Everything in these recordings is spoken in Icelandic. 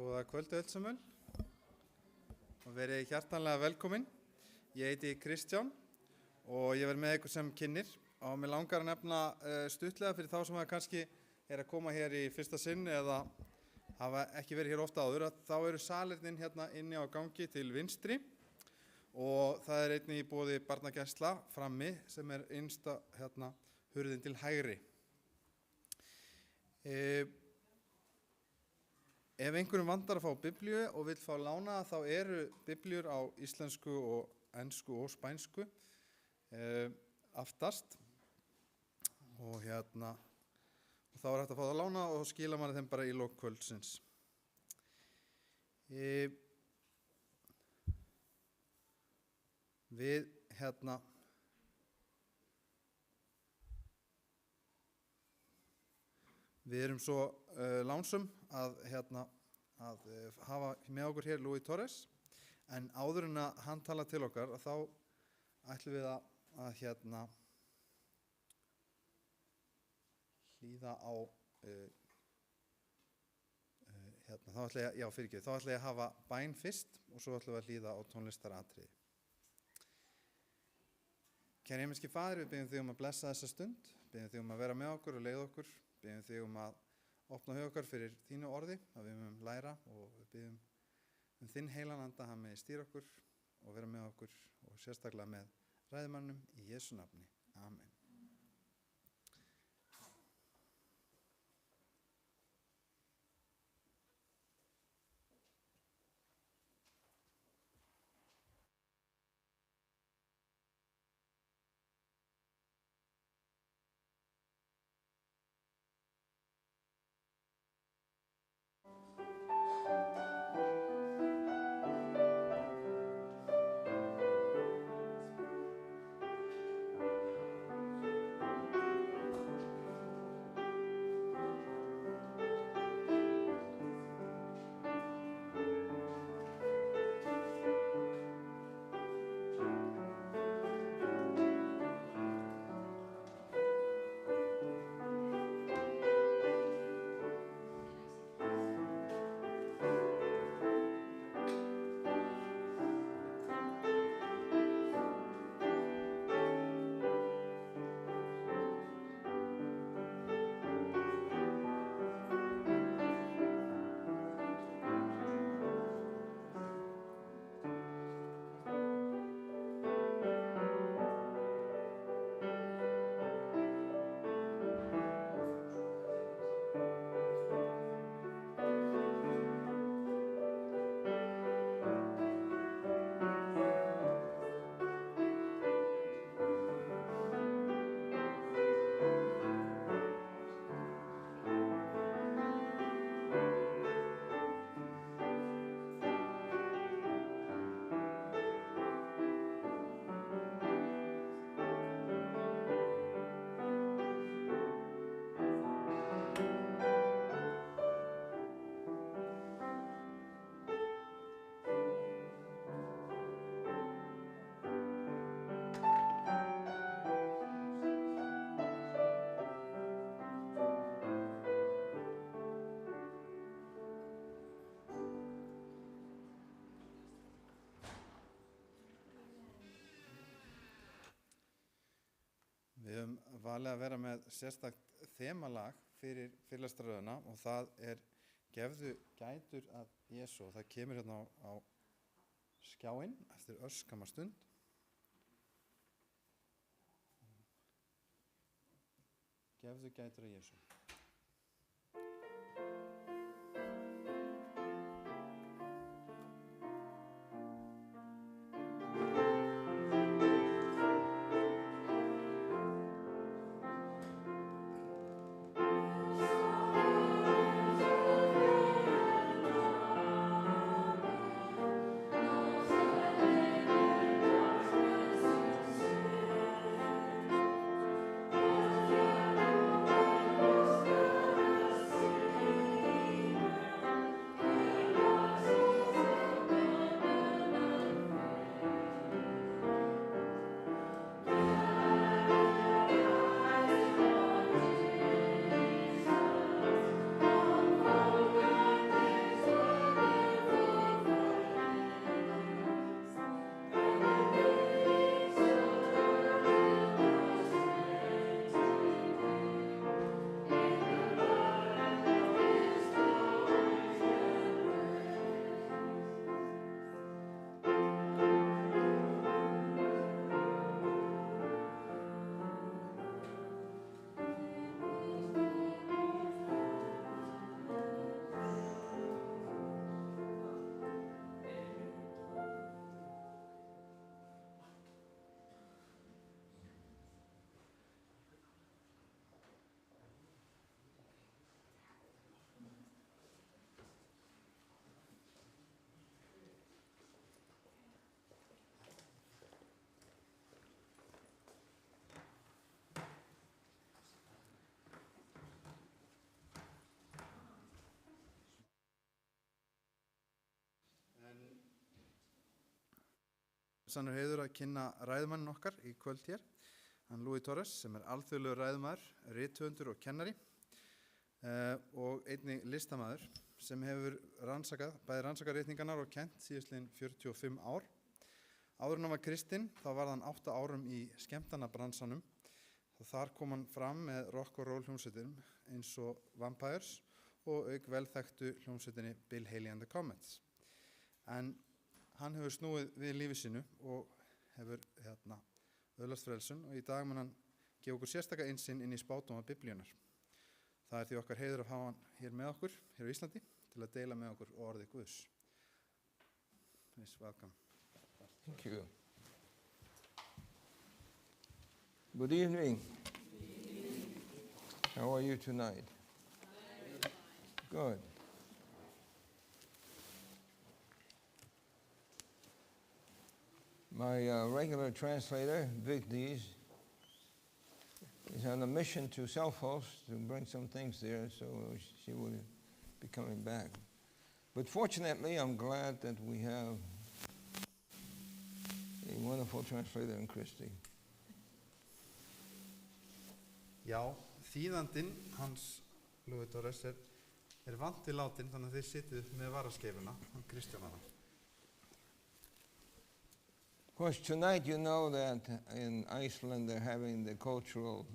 Góða kvöldu öll saman og verið hjartanlega velkomin. Ég heiti Kristján og ég verð með ykkur sem kynnir og mér langar að nefna stuttlega fyrir þá sem kannski að koma hér í fyrsta sinn eða hafa ekki verið hér ofta áður, að þá eru salirnin hérna inni á gangi til vinstri og það er einnig í boði barnagæsla frammi sem er innsta hérna hurðin til hægri. Ef einhverjum vandar að fá biblíu og vill fá lána þá eru biblíur á íslensku og ensku og spænsku aftast og þá er hægt að fá það að lána og skila manni þeim bara í lok kvöldsins. Við erum svo lánsum að hafa með okkur hér Luis Torres, en áður en að hann tala til okkar þá ætlum við að hlýða á þá ætla ég að hafa bæn fyrst og svo ætlum við að hlýða á tónlistaratriði. Kæri himneski Faðir, við biðjum þig að blessa þessa stund, biðjum þig að vera með okkur og leiða okkur, biðjum þig að opna huga okkar fyrir þínu orði, að við mögum læra og við biðjum þinn heilan anda að hann megi stýra okkur og vera með okkur og sérstaklega með ræðumannum í Jesú nafni. Amen. Við höfum valið að vera með sérstakt þemalag fyrir fyrirlestraröðina og það er Gefðu gætur að Jesú og það kemur hérna á skjáinn eftir örskamma stund. Gefðu gætur að Jesú. Sannur heiður að kynna ræðumannin okkar í kvöld hér, hann Louis Torres sem alþjóðlegur ræðumaður, rithöfundur og kennari og einnig listamaður sem hefur bæði rannsakað ritningarnar og kennt síðastliðin 45 ár. Áður en hann var kristinn þá varð hann 8 árum í skemmtanabransanum og þar kom hann fram með rock og roll hljómsveitum eins og Vampires og auk velþekktu hljómsveitinni Bill Haley and the Comets. En hann hefur snúið við lífi sínu og hefur öðlast frelsun og í dag mun hann gefa okkur sérstaka innsýn inn í spádóma Biblíunnar. Það er því okkar heiður að hafa hann hér með okkur, hér á Íslandi, til að deila með okkur orði Guðs. Please welcome. Thank you. Good evening. How are you tonight? Good. My regular translator, Vic Dees, is on a mission to Selfos to bring some things there, so she will be coming back. But fortunately, I'm glad that we have a wonderful translator in Christy. Já, þýðandinn hans, Louis Torres, er vant við látin, þannig að þið sitið með varaskeifuna, hann Kristjánana. Of course, tonight you know that in Iceland they're having the cultural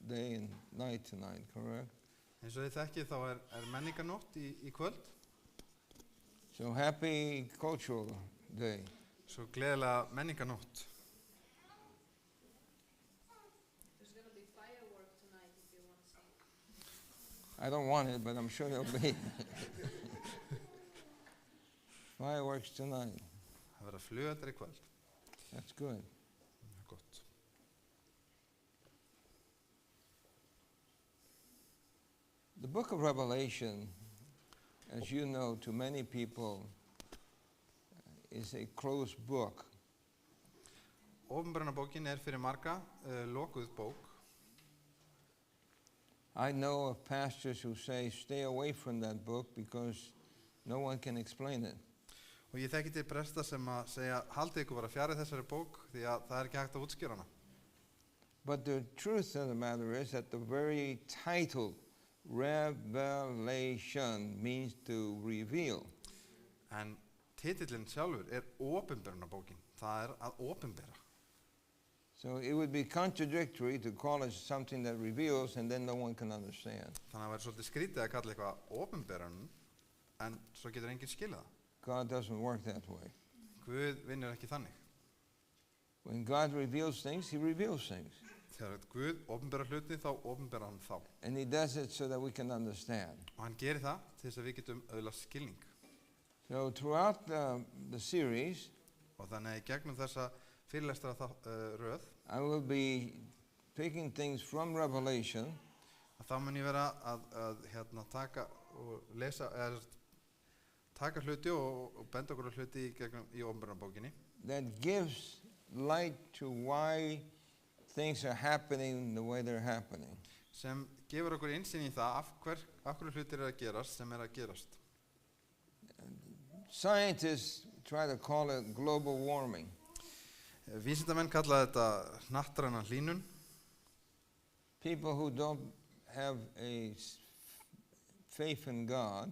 day and night tonight, correct? Eins og þið þekkið þá er menningarnótt í kvöld. So happy cultural day. Svo gleðilega menningarnótt. There's going to be fireworks tonight if you want to see. I don't want it, but I'm sure there'll be fireworks tonight. Það verða flugeldar í kvöld. That's good. Það er gott. The book of Revelation, as you know, to many people, is a closed book. Åpenbarunarbókin er fyrir marga lokuð bók. I know of pastors who say stay away from that book because no one can explain it. Og ég þekki til presta sem að segja haldið ykkur bara fjarri þessari bók því að það er ekki hægt að útskýra hana. But the truth of the matter is that the very title, Revelation, means to reveal. En titillinn sjálfur er åpenbarunarbókin. Það er að åpenbara. So it would be contradictory to call it something that reveals and then no one can understand. Þannig að það væri svolítið skrítið að kalla eitthvað åpenbarun en svo getur enginn skilið það. God doesn't work that way. Guð vinnur ekki þannig. When God reveals things, He reveals things. Þegar Guð åpenbara hluti þá åpenbara hann þá. And He does it so that we can understand. Og hann gerir það til þess að við getum öðlast skilning. So throughout the series, Og þannig að í gegnum þessa fyrirlestra röð I will be taking things from Revelation að þá mun ég vera að taka og lesa taka hluti og benda okkur á hluti í åpenbarunarbókinni that gives light to why things are happening the way they're happening. sem gefur okkur innsýn í það af hverju hlutir að gerast sem að gerast. Scientists try to call it global warming. Vísindamenn kalla þetta hnattræna hlýnun. People who don't have a faith in God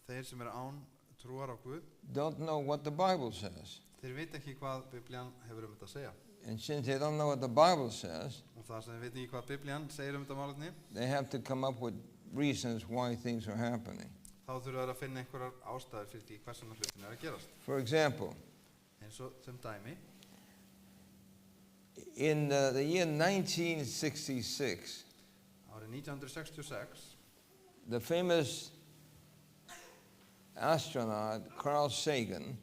Þeir sem án trúar á Guð, don't know what the Bible says. þeir vita ekki hvað Biblían hefur þetta að segja. And since they don't know what the Bible says, Og það sem þeir vita ekki hvað Biblían segir þetta málefni, they have to come up with reasons why things are happening. þá þurfa þeir að finna einhverjar ástæður fyrir því hvers vegna hlutin að gerast. For example, Eins og sem dæmi, in the year 1966, árið 1966, the famous astronaut Carl Sagan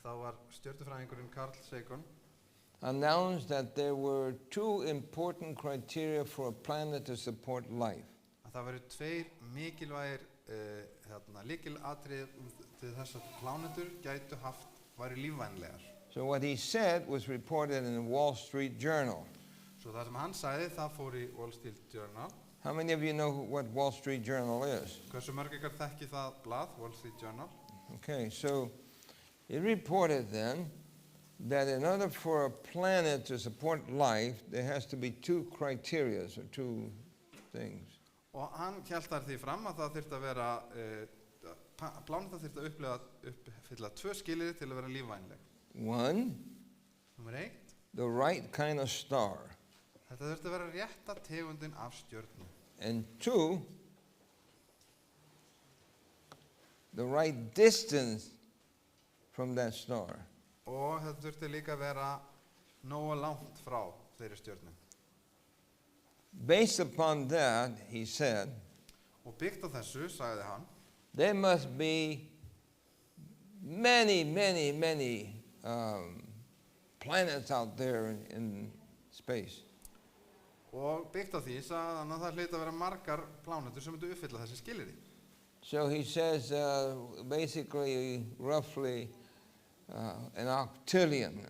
þá var stjörnufræðingurinn Carl Sagan announced that there were two important criteria for a planet to support life. að það veru tveir mikilvægir lykilatriði til þess að plánetur gætu væri lífvænlegar. So what he said was reported in the Wall Street Journal. Svo það sem hann sagði, það fór í Wall Street Journal. How many of you know what Wall Street Journal is? Hversu mörg ykkar þekki það blað, Wall Street Journal? Okay, so It reported then that in order for a planet to support life, there has to be two criteria, or two things. Og hann hélt þar því fram að það þyrfti að vera, pláneta þyrfti að uppfylla 2 skilyrði til að vera lífvænleg. One, Númer 1, the right kind of star. þetta þurfti að vera rétta tegundin af stjörnu. And two, the right distance from that star. Og þetta þurfti líka að vera nógu langt frá þeirri stjörnu. Based upon that, he said, Og byggt á þessu, sagði hann, there must be many planets out there in space. og byggt á því sagði hann að það hlyti að vera margar plánetur sem myndu uppfylla þessi skilyrði. So he says basically roughly an octillion.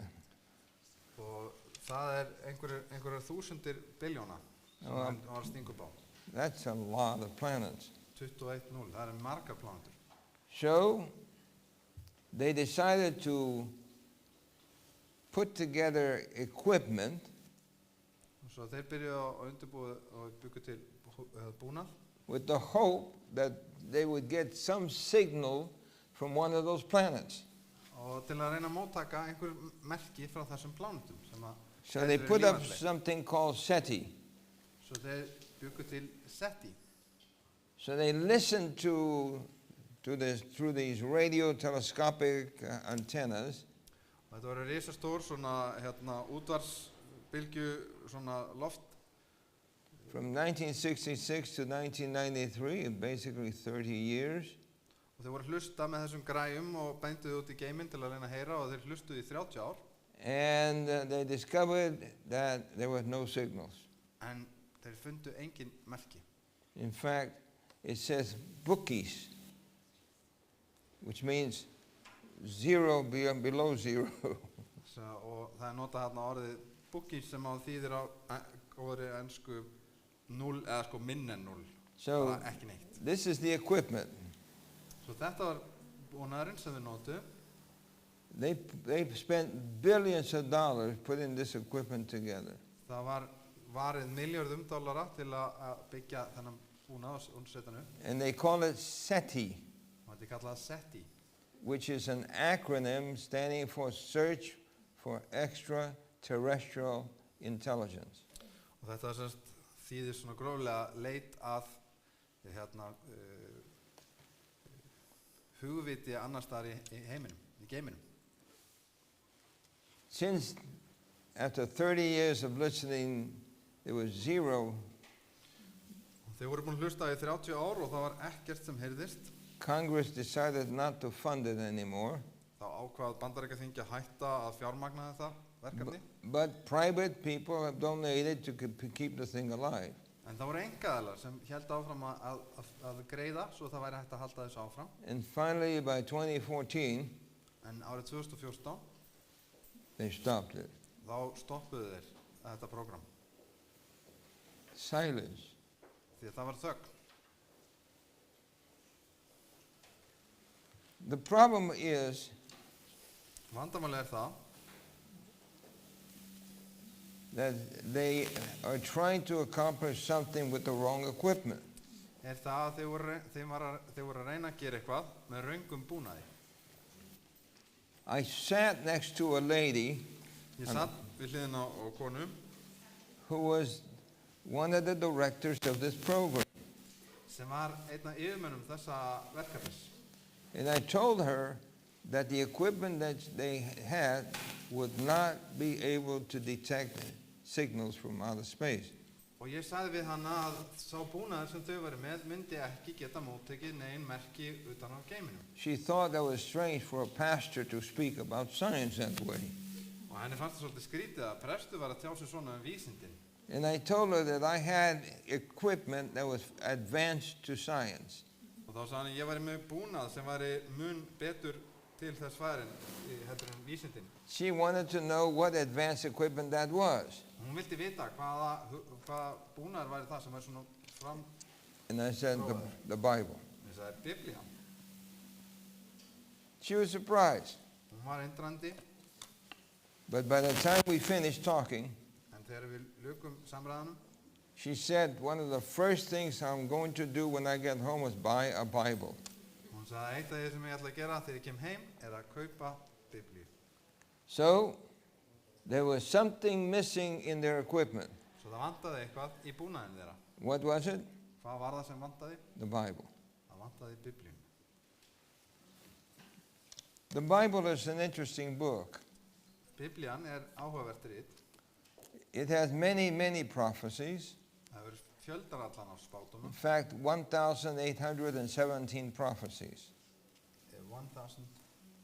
Og það einhverjar þúsundir biljóna sem hann var að stinga upp á. That's a lot of planets. 21-0, það margar plánetur. So they decided to put together equipment Og svo þeir byrjuðu að undirbúa og byggu til búnað with the hope that they would get some signal from one of those planets. og til að reyna að móttaka einhver merki frá þessum plánetum sem að So they gætu verið put up lífvænleg. something called SETI. Svo þeir byggu til SETI. So they listened to this through these radio telescopic antennas, Og þetta voru risastór svona útvarsbylgju svona loft from 1966 to 1993, basically 30 years. og þeir voru að hlusta með þessum græjum og beinduðu út í geiminn til að reyna að heyra og þeir hlustuðu í 30 ár. And they discovered that there were no signals. En þeir fundu engin merki. In fact, it says bookies, which means zero below zero. Og það notað hérna orðið bookies sem á þýðir á orðið ensku 0 eða sko minn en 0. So Bara ekki neitt. this is the equipment. Svo þetta var búnaðurinn sem við notuðu. They spent billions of dollars putting this equipment together. Það var varið milljörðum dollara til að byggja þennan búnað og setja hann upp. And they call it SETI, Og þetta kallað SETI. which is an acronym standing for Search for Extraterrestrial Intelligence. Og þetta þýðir svona gróflega leit að hugviti annars staðar í heiminum, í geiminum. Since after 30 years of listening, there was zero, Þeir voru búin að hlusta í 30 ár og það var ekkert sem heyrðist. Congress decided not to fund it anymore. Þá ákvað Bandaríkjaþing að hætta að fjármagna þetta verkefni. But private people have donated to keep the thing alive. En það voru einkaaðilar sem héldu áfram að greiða svo það væri hægt að halda þessu áfram. And finally, by 2014, En árið 2014 they stopped it. þá stoppuðu þeir þetta prógram. Silence. Því að það var þögn. The problem is Vandamálið það that they are trying to accomplish something with the wrong equipment. að þeir voru að reyna að gera eitthvað með röngum búnaði. I sat next to a lady Ég satt við hliðina á konu who was one of the directors of this program. sem var einn af yfirmönnum þessa verkefnis. And I told her that the equipment that they had would not be able to detect signals from outer space. Og ég sagði við hana að sá búnaður sem þau væri með myndi ekki geta móttekið nein merki utan á geiminum. She thought that was strange for a pastor to speak about science that way. Og henni fannst það svolítið skrítið að prestur var að tjá sig svona vísindin. And I told her that I had equipment that was advanced to science. Og þá sagði hann ég væri með búnað sem væri mun betur til þess færin heldur en vísindin. She wanted to know what advanced equipment that was. Hún vildi vita hvaða búnaður væri það sem væri svona fram. And I said, the Bible. Ég sagði Biblían. She was surprised. Hún var indrandi, But by the time we finished talking, en þegar við lukum samræðanum, she said one of the first things I'm going to do when I get home is buy a Bible. hún sagði eitt af því sem ég ætla að gera þegar ég kem heim er að kaupa Biblíu. So there was something missing in their equipment. Svo það vantaði eitthvað í búnaðinn þeirra. What was it? Hvað var það sem vantaði? The Bible. Það vantaði Biblíu. The Bible is an interesting book. Biblían er áhugavert rit. It has many, many prophecies. Það verður fjöldarallan af In spátumum. fact, 1,817 prophecies.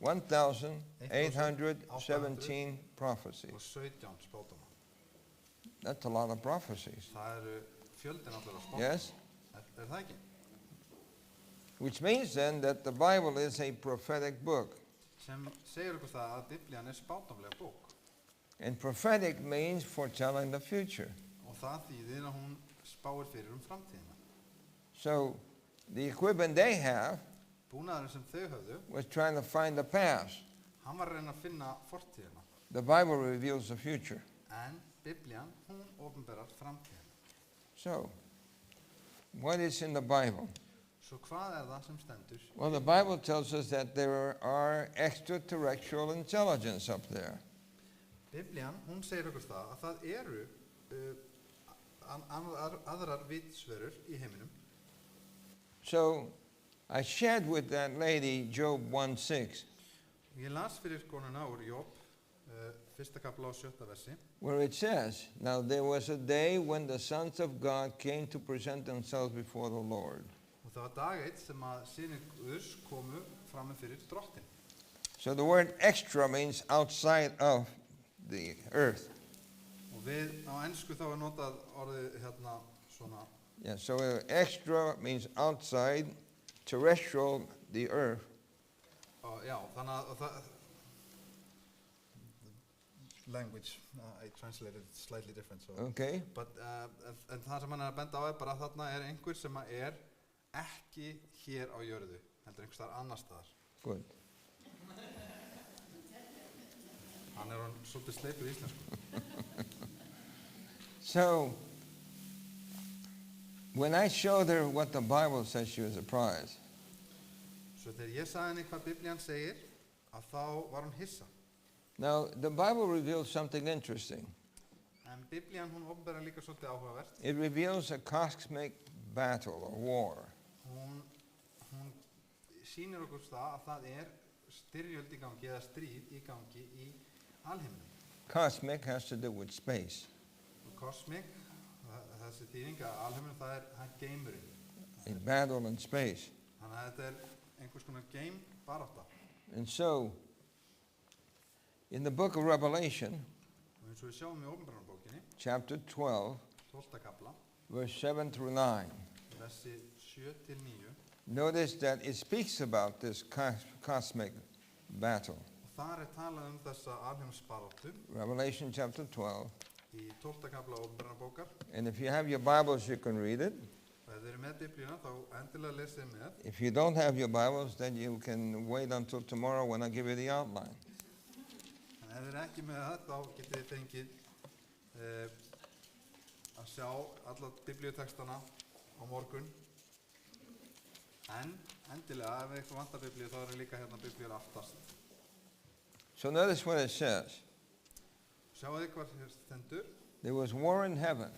1,817 prophecies. 1017 spátumum. That's a lot of prophecies. Það eru fjöldin allir af spátumum. Yes? Er það ekki? Which means then that the Bible is a prophetic book. Sem segir okkur það að Biblían er spátumlega bók. And prophetic means foretelling the future. Og það þýðir að hún spáir fyrir framtíðina. So the equipment they have Búnaðurinn sem þau höfðu, was trying to find the past. hann var að reyna að finna fortíðina. The Bible reveals the future. En Biblían, hún opinberar framtíðina. So, what is in the Bible? Svo hvað er það sem stendur? Well, the Bible tells us that there are extraterrestrial intelligence up there. Biblían, hún segir okkur það að það eru aðrar vitsverur í heiminum. So, I shared with that lady Job 1:6, Ég las fyrir konuna úr Job, fyrsta kapla á 7. versi. where it says, "Now there was a day when the sons of God came to present themselves before the Lord." Og það var dag eitt sem að synir Guðs komu fram fyrir drottin. So the word extra means outside of the earth. Og við á ensku þá er notað orðið hérna svona, Yeah, so extra means outside, terrestrial, the earth. já, þannig að það, language, I translated it slightly different, so. Okay? But, en það sem hann er að benda á er bara að þarna er einhver sem að er ekki hér á jörðu, heldur einhvers staðar annar staðar. Good. Hann er hann svolítið sleipur í íslensku. So, when I showed her what the Bible says, she was surprised. Svo þegar ég sagði henni hvað Biblían segir, að þá var hún hissa. Now, the Bible reveals something interesting. En Biblían, hún opinberar líka svolítið áhugavert. It reveals a cosmic battle or war. Hún sýnir okkur það að það er styrjöld í gangi eða stríð í gangi í alheiminum. Cosmic has to do with space. Og Cosmic, þessi þýðing að alheiminum, það er geimurinn. A battle in space. Þannig að þetta er einhvers konar geimbarátta. And so, in the book of Revelation, Og eins og við sjáum í opinberarbókinni, chapter 12, 12. kapla, verse 7 through 9, versi 7-9, notice that it speaks about this cosmic battle. og þar er talað þessa alheimsbaráttu Revelation chapter 12. í 12. kapla opinberarbókar. And if you have your Bibles, you can read it. Og ef þið eru með Biblíuna, þá endilega lesið með. If you don't have your Bibles, then you can wait until tomorrow when I give you the outline. En ef þið eru ekki með það, þá getið þið fengið að sjá alla biblíutextana á morgun. En endilega, ef eitthvað vantar biblíu, þá eru líka hérna biblíur aftast. So notice what it says. Sjáu þið hvað hér stendur. There was war in heaven.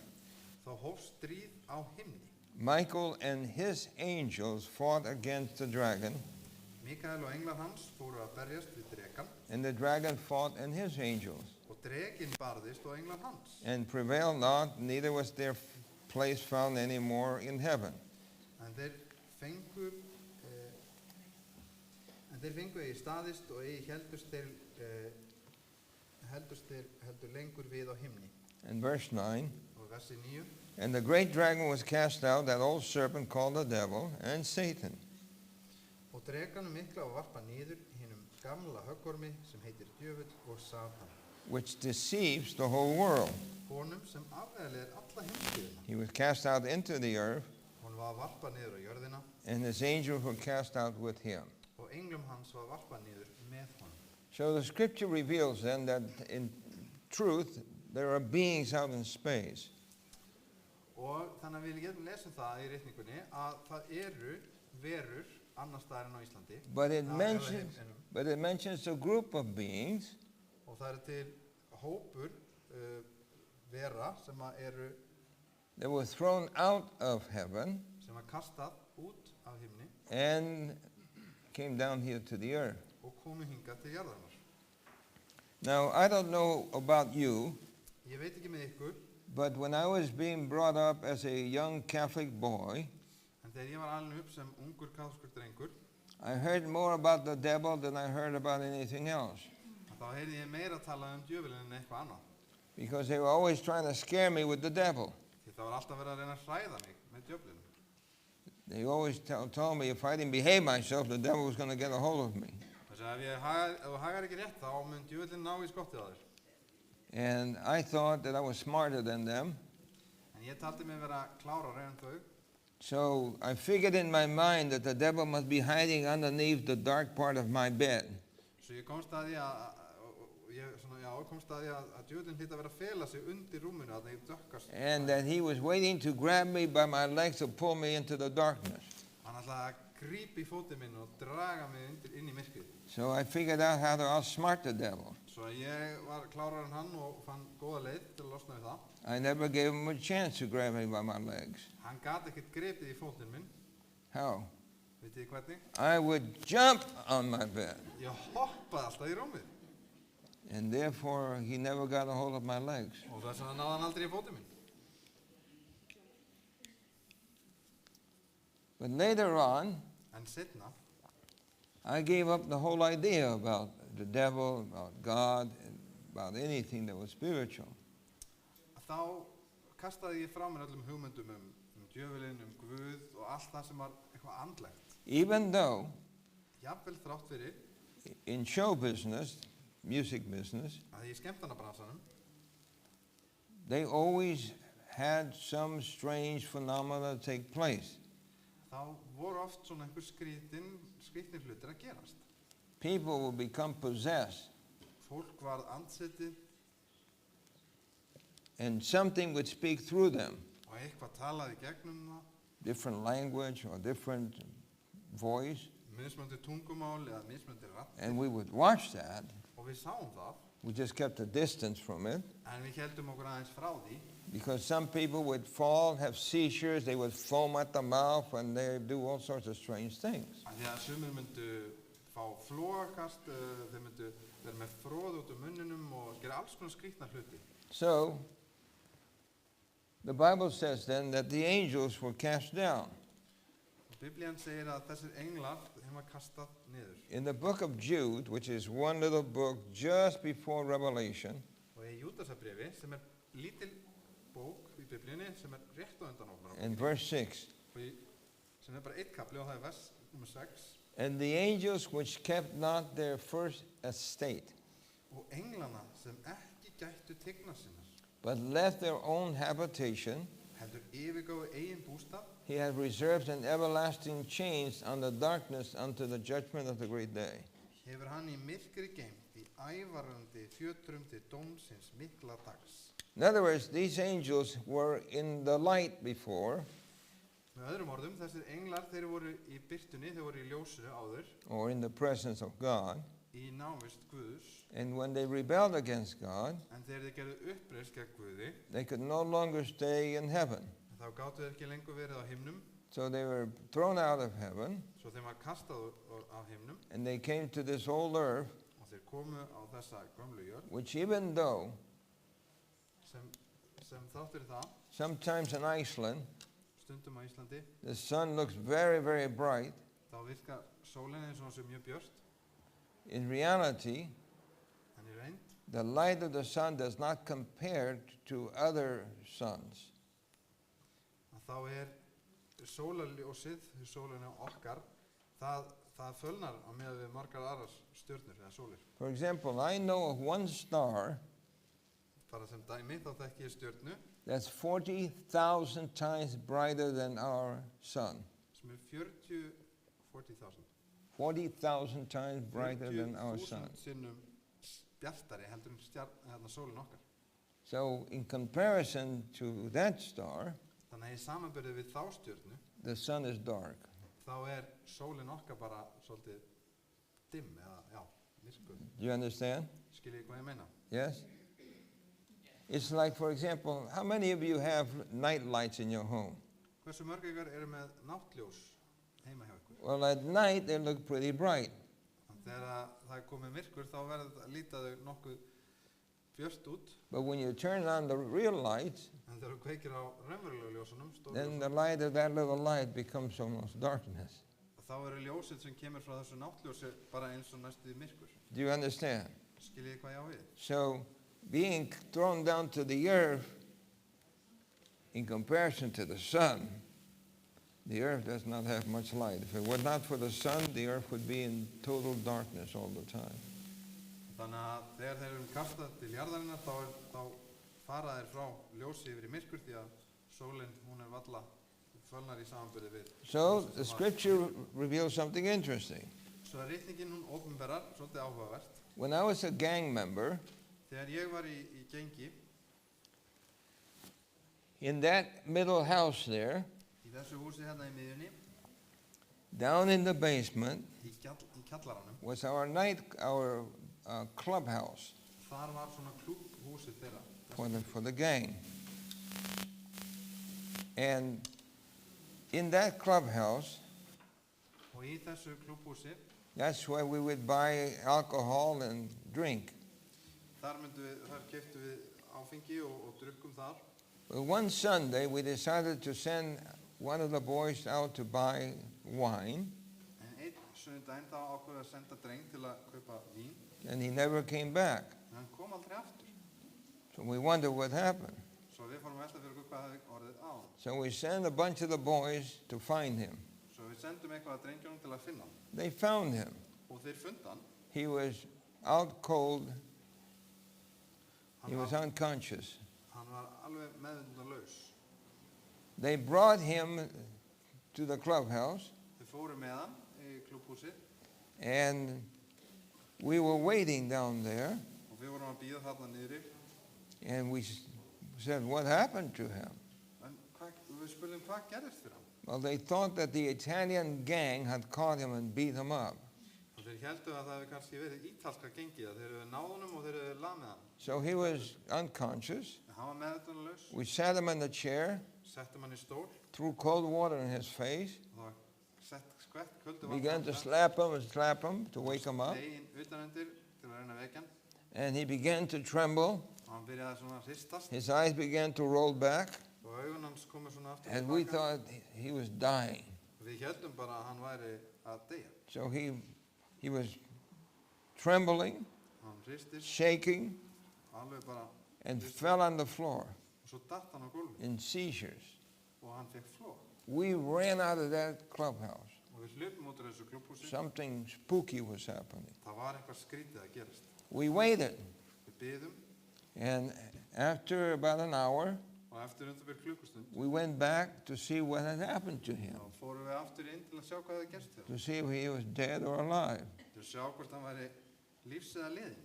Þá hófst stríð á himni. Michael and his angels fought against the dragon, Mikael og englar hans fóru að berjast við drekan and the dragon fought and his angels, og drekinn barðist og englar hans. and prevailed not, neither was their place found any more in heaven. En þeir fengu eigi staðist og eigi heldur lengur við á himni. And verse 9, Og versi 9. and the great dragon was cast out, that old serpent called the devil and Satan, Og drekanum mikla var varpað niður hinum gamla höggormi sem heitir djöfull og Satan. which deceives the whole world. Honum sem afvegaleiðir alla heimsbyggðina. He was cast out into the earth, Honum var varpað niður á jörðina and his angels were cast out with him. og englum hans var varpað niður með honum. So the scripture reveals then that in truth there are beings out in space. Og þannig að við getum lesum það í ritningunni að það eru verur annar staðar en á Íslandi. But it eða mentions, heiminum. but it mentions a group of beings Og það eru til hópur vera sem að eru that were thrown out of heaven sem að kastað út af himni and came down here to the earth. og komu hingað til jarðarinnar. Now, I don't know about you, Ég veit ekki með ykkur, but when I was being brought up as a young Catholic boy, en þegar ég var alin upp sem ungur kaþólskur drengur, I heard more about the devil than I heard about anything else. þá heyrði ég meira tala djöfulinn en eitthvað annað. Because they were always trying to scare me with the devil. Því það var alltaf verið að reyna að hræða mig með djöflinu. They always told me if I didn't behave myself, the devil was going to get a hold of me. Þess að ef þú hagar ekki rétt þá mun djöfullinn ná í skottið á þér. And I thought that I was smarter than them. En ég taldi mig vera klárari en þau. So I figured in my mind that the devil must be hiding underneath the dark part of my bed. Svo ég komst að því að djöfullinn hlýt að vera að fela sig undir rúminu að þeir dökkast. And that he was waiting to grab me by my legs to pull me into the darkness. Hann ætlaði að grípa í fótinn minn og draga mig inn í myrkrið. So I figured out how to outsmart the devil. Svo ég var klárari en hann og fann góða leið til að losna við það. I never gave him a chance to grab me by my legs. Hann gat ekkert gripið í fótinn minn. How? Vitið þið hvernig? I would jump on my bed. Ég hoppaði alltaf í rúmið. And therefore, he never got a hold of my legs. Og þess vegna náði hann aldrei í fótinn minn. But later on, En seinna, I gave up the whole idea about the devil, about God, about anything that was spiritual. þá kastaði ég frá mér öllum hugmyndum djöfulinn, Guð og allt það sem var eitthvað andlegt. Even though Jafnvel þrátt fyrir in show business, music business, að í skemmtanabransanum, they always had some strange phenomena take place. þá voru oft svona einhver skrýtnir hlutir að gerast. People would become possessed, Fólk varð andsetið and something would speak through them, og eitthvað talaði gegnum það, different language or different voice, mismöndi tungumál eða mismöndi ratt. and we would watch that. Og við sáum það, We just kept a distance from it. en við heldum okkur aðeins frá því, Because some people would fall, have seizures, they would foam at the mouth, and they do all sorts of strange things. af því að sumir myndu fá flóakast, þeir myndu vera með froð út munninum og gera alls konar skrýtna hluti. So, the Bible says then that the angels were cast down. Og Biblían segir að þessir englar, þeim var kastað niður. In the book of Jude, which is one little book just before Revelation, Og í Júdasarbréfi, sem lítil bók í Biblíunni, sem rétt á undan okkur, in verse 6, sem bara eitt kapli og það vers nummer 6. and the angels which kept not their first estate, Og englana sem ekki gættu tigna sinnar, but left their own habitation, heldur yfirgáfu eigin bústað, he had reserved an everlasting chains on the darkness unto the judgment of the great day. hefur hann í myrkri geymt í ævarandi fjötrum til dómsins mikla dags. In other words, these angels were in the light before, Með öðrum orðum, þessir englar, þeir voru í byrtunni, þeir voru í ljósinu áður, or in the presence of God, í návist Guðs, and when they rebelled against God, en þegar þeir gerðu uppreist gegn Guði, they could no longer stay in heaven. þá gátu þeir ekki lengur verið á himnum, So they were thrown out of heaven, svo þeim var kastað á himnum, and they came to this old earth, og þeir komu á þessa gömlu jörð, which even though sem þátt fyrir það, sometimes in Iceland, stundum á Íslandi, the sun looks very, very bright, þá virkar sólin eins og hún sé mjög björt, in reality, en í reynd, the light of the sun does not compare to other suns. að þá sólarljósið, sólina okkar, það fölnar á meðan við margar aðrar stjörnur eða sólir. For example, I know of one star Bara sem dæmi, þá þekki ég stjörnu that's 40,000 times brighter than our sun. sem 40,000 40,000 times brighter than our sun. 40,000 sinnum bjartari heldur en sólin okkar. So in comparison to that star, Þannig að í samanburði við þá stjörnu, the sun is dark. þá sólin okkar bara svolítið dimm eða, myrkur. Do you understand? Skiljið hvað ég meina? Yes? It's like, for example, how many of you have night lights in your home? Hversu mörg ykkar eru með náttljós heima hjá ykkur? Well, at night they look pretty bright. Þegar það komið myrkur þá líta þau nokkuð björt út, But when you turn on the real lights, en þegar þú kveikir á raunverulegu ljósunum, then the light of that little light becomes almost darkness. þá ljósið sem kemur frá þessu náttljósi bara eins og næstuði myrkur. Do you understand? Skiljið hvað ég á við? So being thrown down to the earth, in comparison to the sun, the earth does not have much light. If it were not for the sun, the earth would be in total darkness all the time. Þannig að þegar þeir eru kastað til jarðarinnar þá fara þeir frá ljósi yfir í myrkur því að sólin hún valla fölnar í samanburði við. So the scripture reveals something interesting. Svo ritningin hún opinberar svolítið áhugavert. When I was a gang member, Þegar ég var í gengi in that middle house there, í þessu húsi hérna í miðjunni, down in the basement, í kjallaranum, was our clubhouse þar var svona klúbhúsið þeirra. for the gang. And in that clubhouse, Og í þessu klúbhúsi, that's where we would buy alcohol and drink. þar keyptum við áfengi og drukkum þar. Well, one Sunday, we decided to send one of the boys out to buy wine, En einn sunnudaginn þá ákveðum við að senda dreng til að kaupa vín, and he never came back. en hann kom aldrei aftur. So we wondered what happened. Svo við fórum að velta fyrir okkur hvað hefði orðið á hann. So we sent a bunch of the boys to find him. Svo við sendum eitthvað að drengjunum til að finna hann. They found him. Og þeir funda hann. He was out cold. He Hann was var, unconscious. hann var alveg meðvindalaus. They brought him to the clubhouse, Þeir fóru með hann í klúbhúsið and we were waiting down there, og við vorum að bíða þarna niðri. and we said, what happened to him? En við spurðum hvað gerðist fyrir hann. Well, they thought that the Italian gang had caught him and beat him up. Og þeir heldu að það hefði kannski verið ítalska gengið, að þeir hefði náð honum og þeir hefði lamið hann. So he was unconscious. En hann var meðvindalaus, We sat him in the chair, settum hann í stól threw cold water in his face, og það sett skvett kuldu began to slap him to wake him up, Legin utanundir til að reyna að vekja hann. and he began to tremble. Og hann byrjaði svona að hristast His eyes began to roll back, og augun hans komu svona aftur and we tilbaka. thought he was dying. Við heldum bara að hann væri að deyja. So he was trembling, Hann hristist shaking, alveg bara and fell on the floor og svo datt hann á gólfið in seizures. og hann fekk flóð. We ran out of that clubhouse. Og við hlupum út úr þessu klúbhúsi. Something spooky was happening. Það var eitthvað skrítið að gerast. We waited, Við biðum and after about an hour, og eftir byrð klukkustund we went back to see what had happened to him, þá fórum við aftur inn til að sjá hvað það gerst til hann. to see if he was dead or alive. Til að sjá hvort hann væri lífs eða liðin.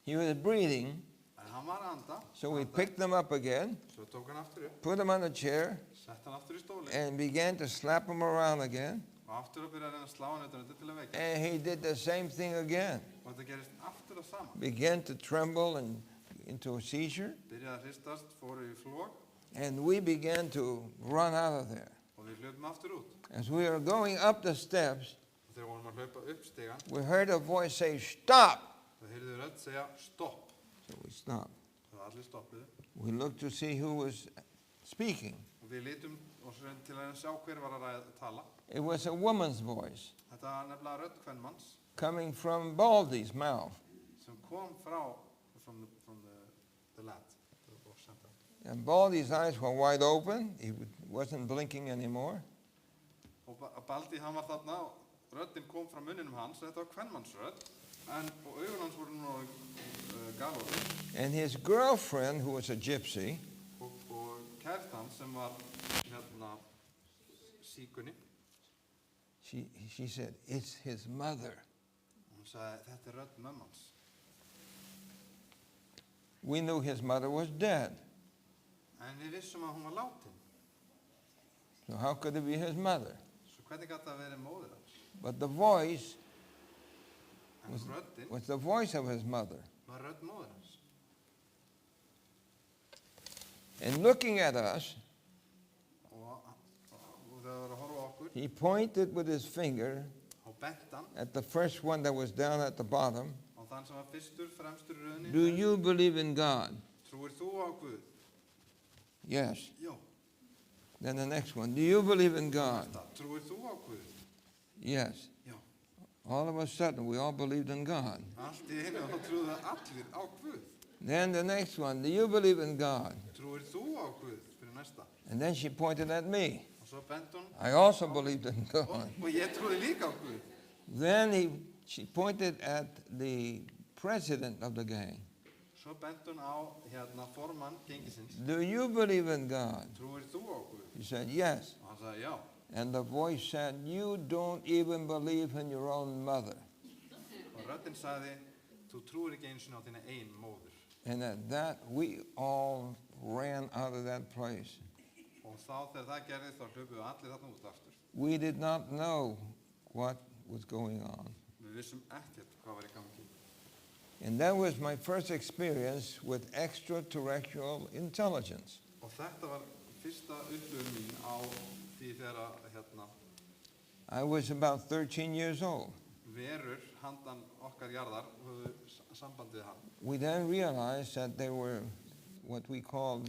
He was breathing, En hann var að anda. so we picked him up again, Svo tók hann aftur upp, put him on a chair, sett hann aftur í stólinn and began to slap him around again. og aftur að byrja að reyna að slá hann utanundir til að vekja. And he did the same thing again. Og þetta gerist aftur að sama. Began to tremble and into a seizure, Byrjaði að hristast, fóru í flók and we began to run out of there. og við hlupum aftur út. As we were going up the steps, Og þegar vorum að hlaupa upp stegan, we heard a voice say, "Stop!" það heyrðu rödd segja stopp. So we stopped. Það var allir stoppuðu. We looked to see who was speaking. Og við litum og svo til að reyna að sjá hver var að tala. It was a woman's voice Þetta var nefnilega rödd kvenmanns coming from Baldy's mouth. sem kom frá from the lad. Og senda. And Baldy's eyes were wide open. He wasn't blinking anymore. Og Baldi hann var þarna og röddin kom frá munninum hans. Þetta var kvenmannsrödd. Og augun hans voru nú galopin. And his girlfriend, who was a gypsy, Og kært hans sem var hérna síkunni. she said, "It's his mother." Og hún sagði, þetta er rödd mömmans. we knew his mother was dead. En við vissum að hún var látin. So how could it be his mother? Svo hvernig gat það verið móðir hans? But the voice En röddin was the voice of his mother. var rödd móðir hans. And looking at us, Og þegar það var að horfa á okkur, he pointed with his finger þá bent hann at the first one that was down at the bottom. á þann sem var fyrstur, fremstur í röðinni. Do you believe in God? Trúir þú á Guð? Yes. Já. Then the next one. Do you believe in God? Trúir þú á Guð? Yes. Já. All of a sudden, we all believed in God. Allt í einu þá trúðu allir á Guð. Then the next one. Do you believe in God? Trúir þú á Guð? Fyrir næsta. And then she pointed at me. Og svo bent hún. I also believed in Og God. ég trúði líka á Guð. Then she pointed at the president of the gang. Svo bent hún á formann gengisins. Do you believe in God? Trúir þú á Guð? He said, yes. Og hann sagði já. And the voice said, you don't even believe in your own mother. Og röddin sagði, þú trúir ekki einu sinni á þína ein móður. And at that, we all ran out of that place. Og þá þegar það gerði þá hlupu við allir þarna út aftur. We did not know what was going on. Við vissum ekkert hvað var í gangi. And that was my first experience with extraterrestrial intelligence. Og þetta var fyrsta upplifun mín á því þegar I was about 13 years old. verur handan okkar jarðar höfðu samband við hann. We then realized that they were what we called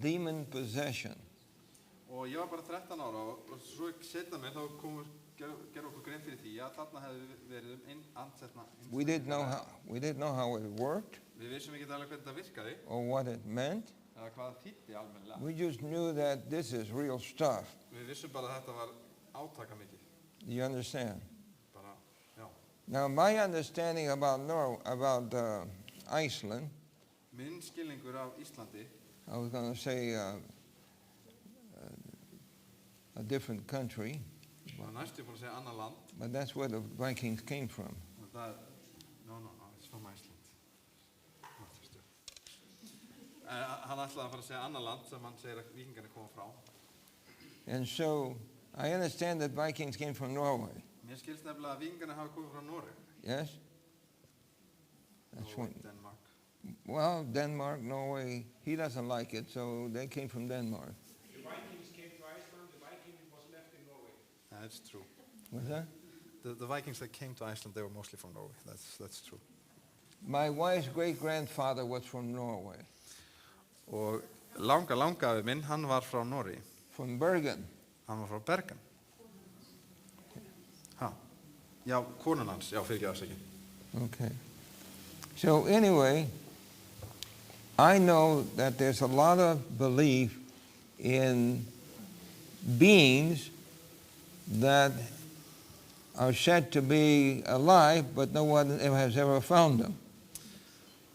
demon possession. Og ég var bara 13 ára og svo setna mér þá gerðu okkur grein fyrir því að þarna hefði verið andsetna. We didn't know how it worked Við vissum ekki alveg hvernig það virkaði or what it meant. eða hvað það þýddi almennilega. We just knew that this is real stuff. Við vissum bara að þetta var átakamikið. Do you understand? Bara, já. Now, my understanding about Iceland, Minn skilningur af Íslandi, I was going to say a different country, var næstu búin að segja annað land. but that's where the Vikings came from. Og það, no, it's from Iceland. Hann ætlaði að fara að segja annað land sem hann segir að vikingarnir koma frá. And so I understand that Vikings came from Norway. Mér skilst nefnilega að vikingarnir hafa komið frá Noreg. Yes? That's Og what, Denmark. well, Denmark, Norway, he doesn't like it, so they came from Denmark. The Vikings came to Iceland, the Viking was left in Norway. That's true. What's that? The Vikings that came to Iceland, they were mostly from Norway. That's true. My wife's great-grandfather was from Norway, Og langafi minn, hann var frá Noregi. from Bergen. Hann var frá Bergen. Já, konun hans. Já, fyrirgeðu afsakið. Okay. So anyway, I know that there's a lot of belief in beings that are said to be alive, but no one has ever found them.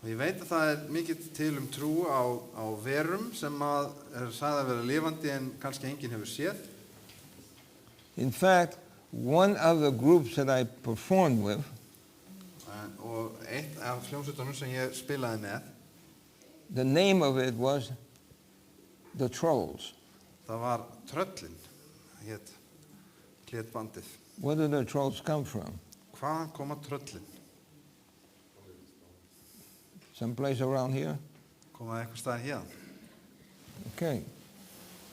Og ég veit að það mikið til trú á verum sem sagði að vera lifandi en kannski enginn hefur séð. In fact, one of the groups that I performed with, Og eitt af hljómsveitunum sem ég spilaði með, the name of it was The Trolls. það var Tröllin, hét bandið. Where did the trolls come from? Hvaðan koma tröllin? Someplace around here? Koma eitthvað staðar héðan? Okay.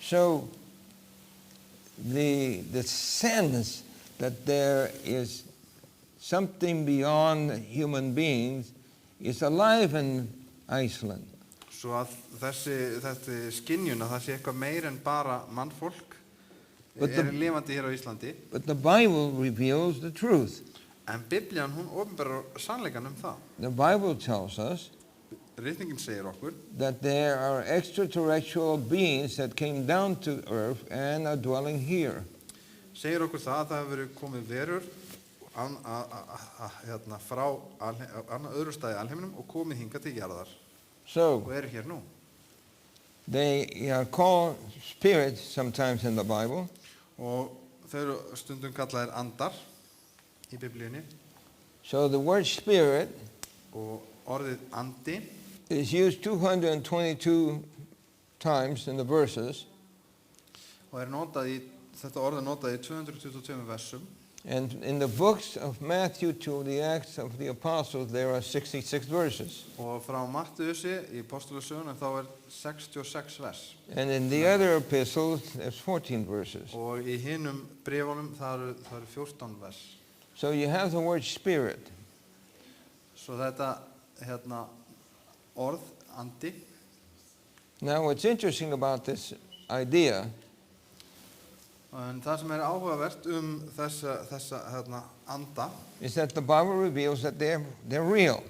So the sense that there is something beyond human beings is alive in Iceland. Svo að þetta skynjun að það sé eitthvað meir en bara mannfólk lifandi hér á Íslandi. But the Bible reveals the truth. En Biblían, hún opinberar sannleikann það. The Bible tells us Ritningin segir okkur that there are extraterrestrial beings that came down to earth and are dwelling here. Segir okkur það að það hefur verið komið verur frá öðru staði alheiminum og komið hingað til jarðar So og eru hér nú. they are called spirits sometimes in the Bible. Og þau eru stundum kallaðir andar í Biblíunni So the word spirit og orðið andi is used 222 times in the verses, og notað í, þetta orð notað í 222 versum. and in the books of Matthew to the Acts of the Apostles, there are 66 verses. Og frá Mattheusi í Postulasögunum þá 66 vers. And in the other epistles, there's 14 verses. Og í hinum bréfunum það eru 14 vers. So you have the word spirit. Svo þetta orð, andi. Now, what's interesting about this idea En það sem áhugavert þessa anda, is that the Bible reveals that they're real.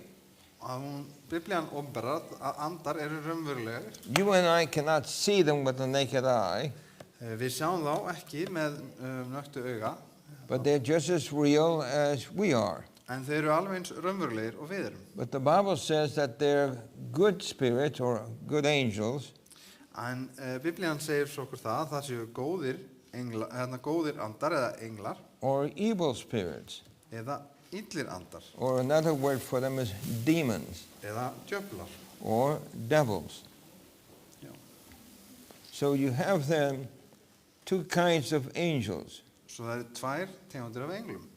að Biblían ópenberar að andar eru raunverulegir. You and I cannot see them with the naked eye, Við sjáum þá ekki með nöktu auga, but they're just as real as we are. en þeir eru alveg eins raunverulegir og við erum. But the Bible says that they're good spirits or good angels, En Biblían segir svo okkur það séu góðir andar eða englar or evil spirits, eða illir andar or another word for them is demons eða djöflar. or devils. Já. So you have then two kinds of angels. Svo það eru tvær tegundir af englum.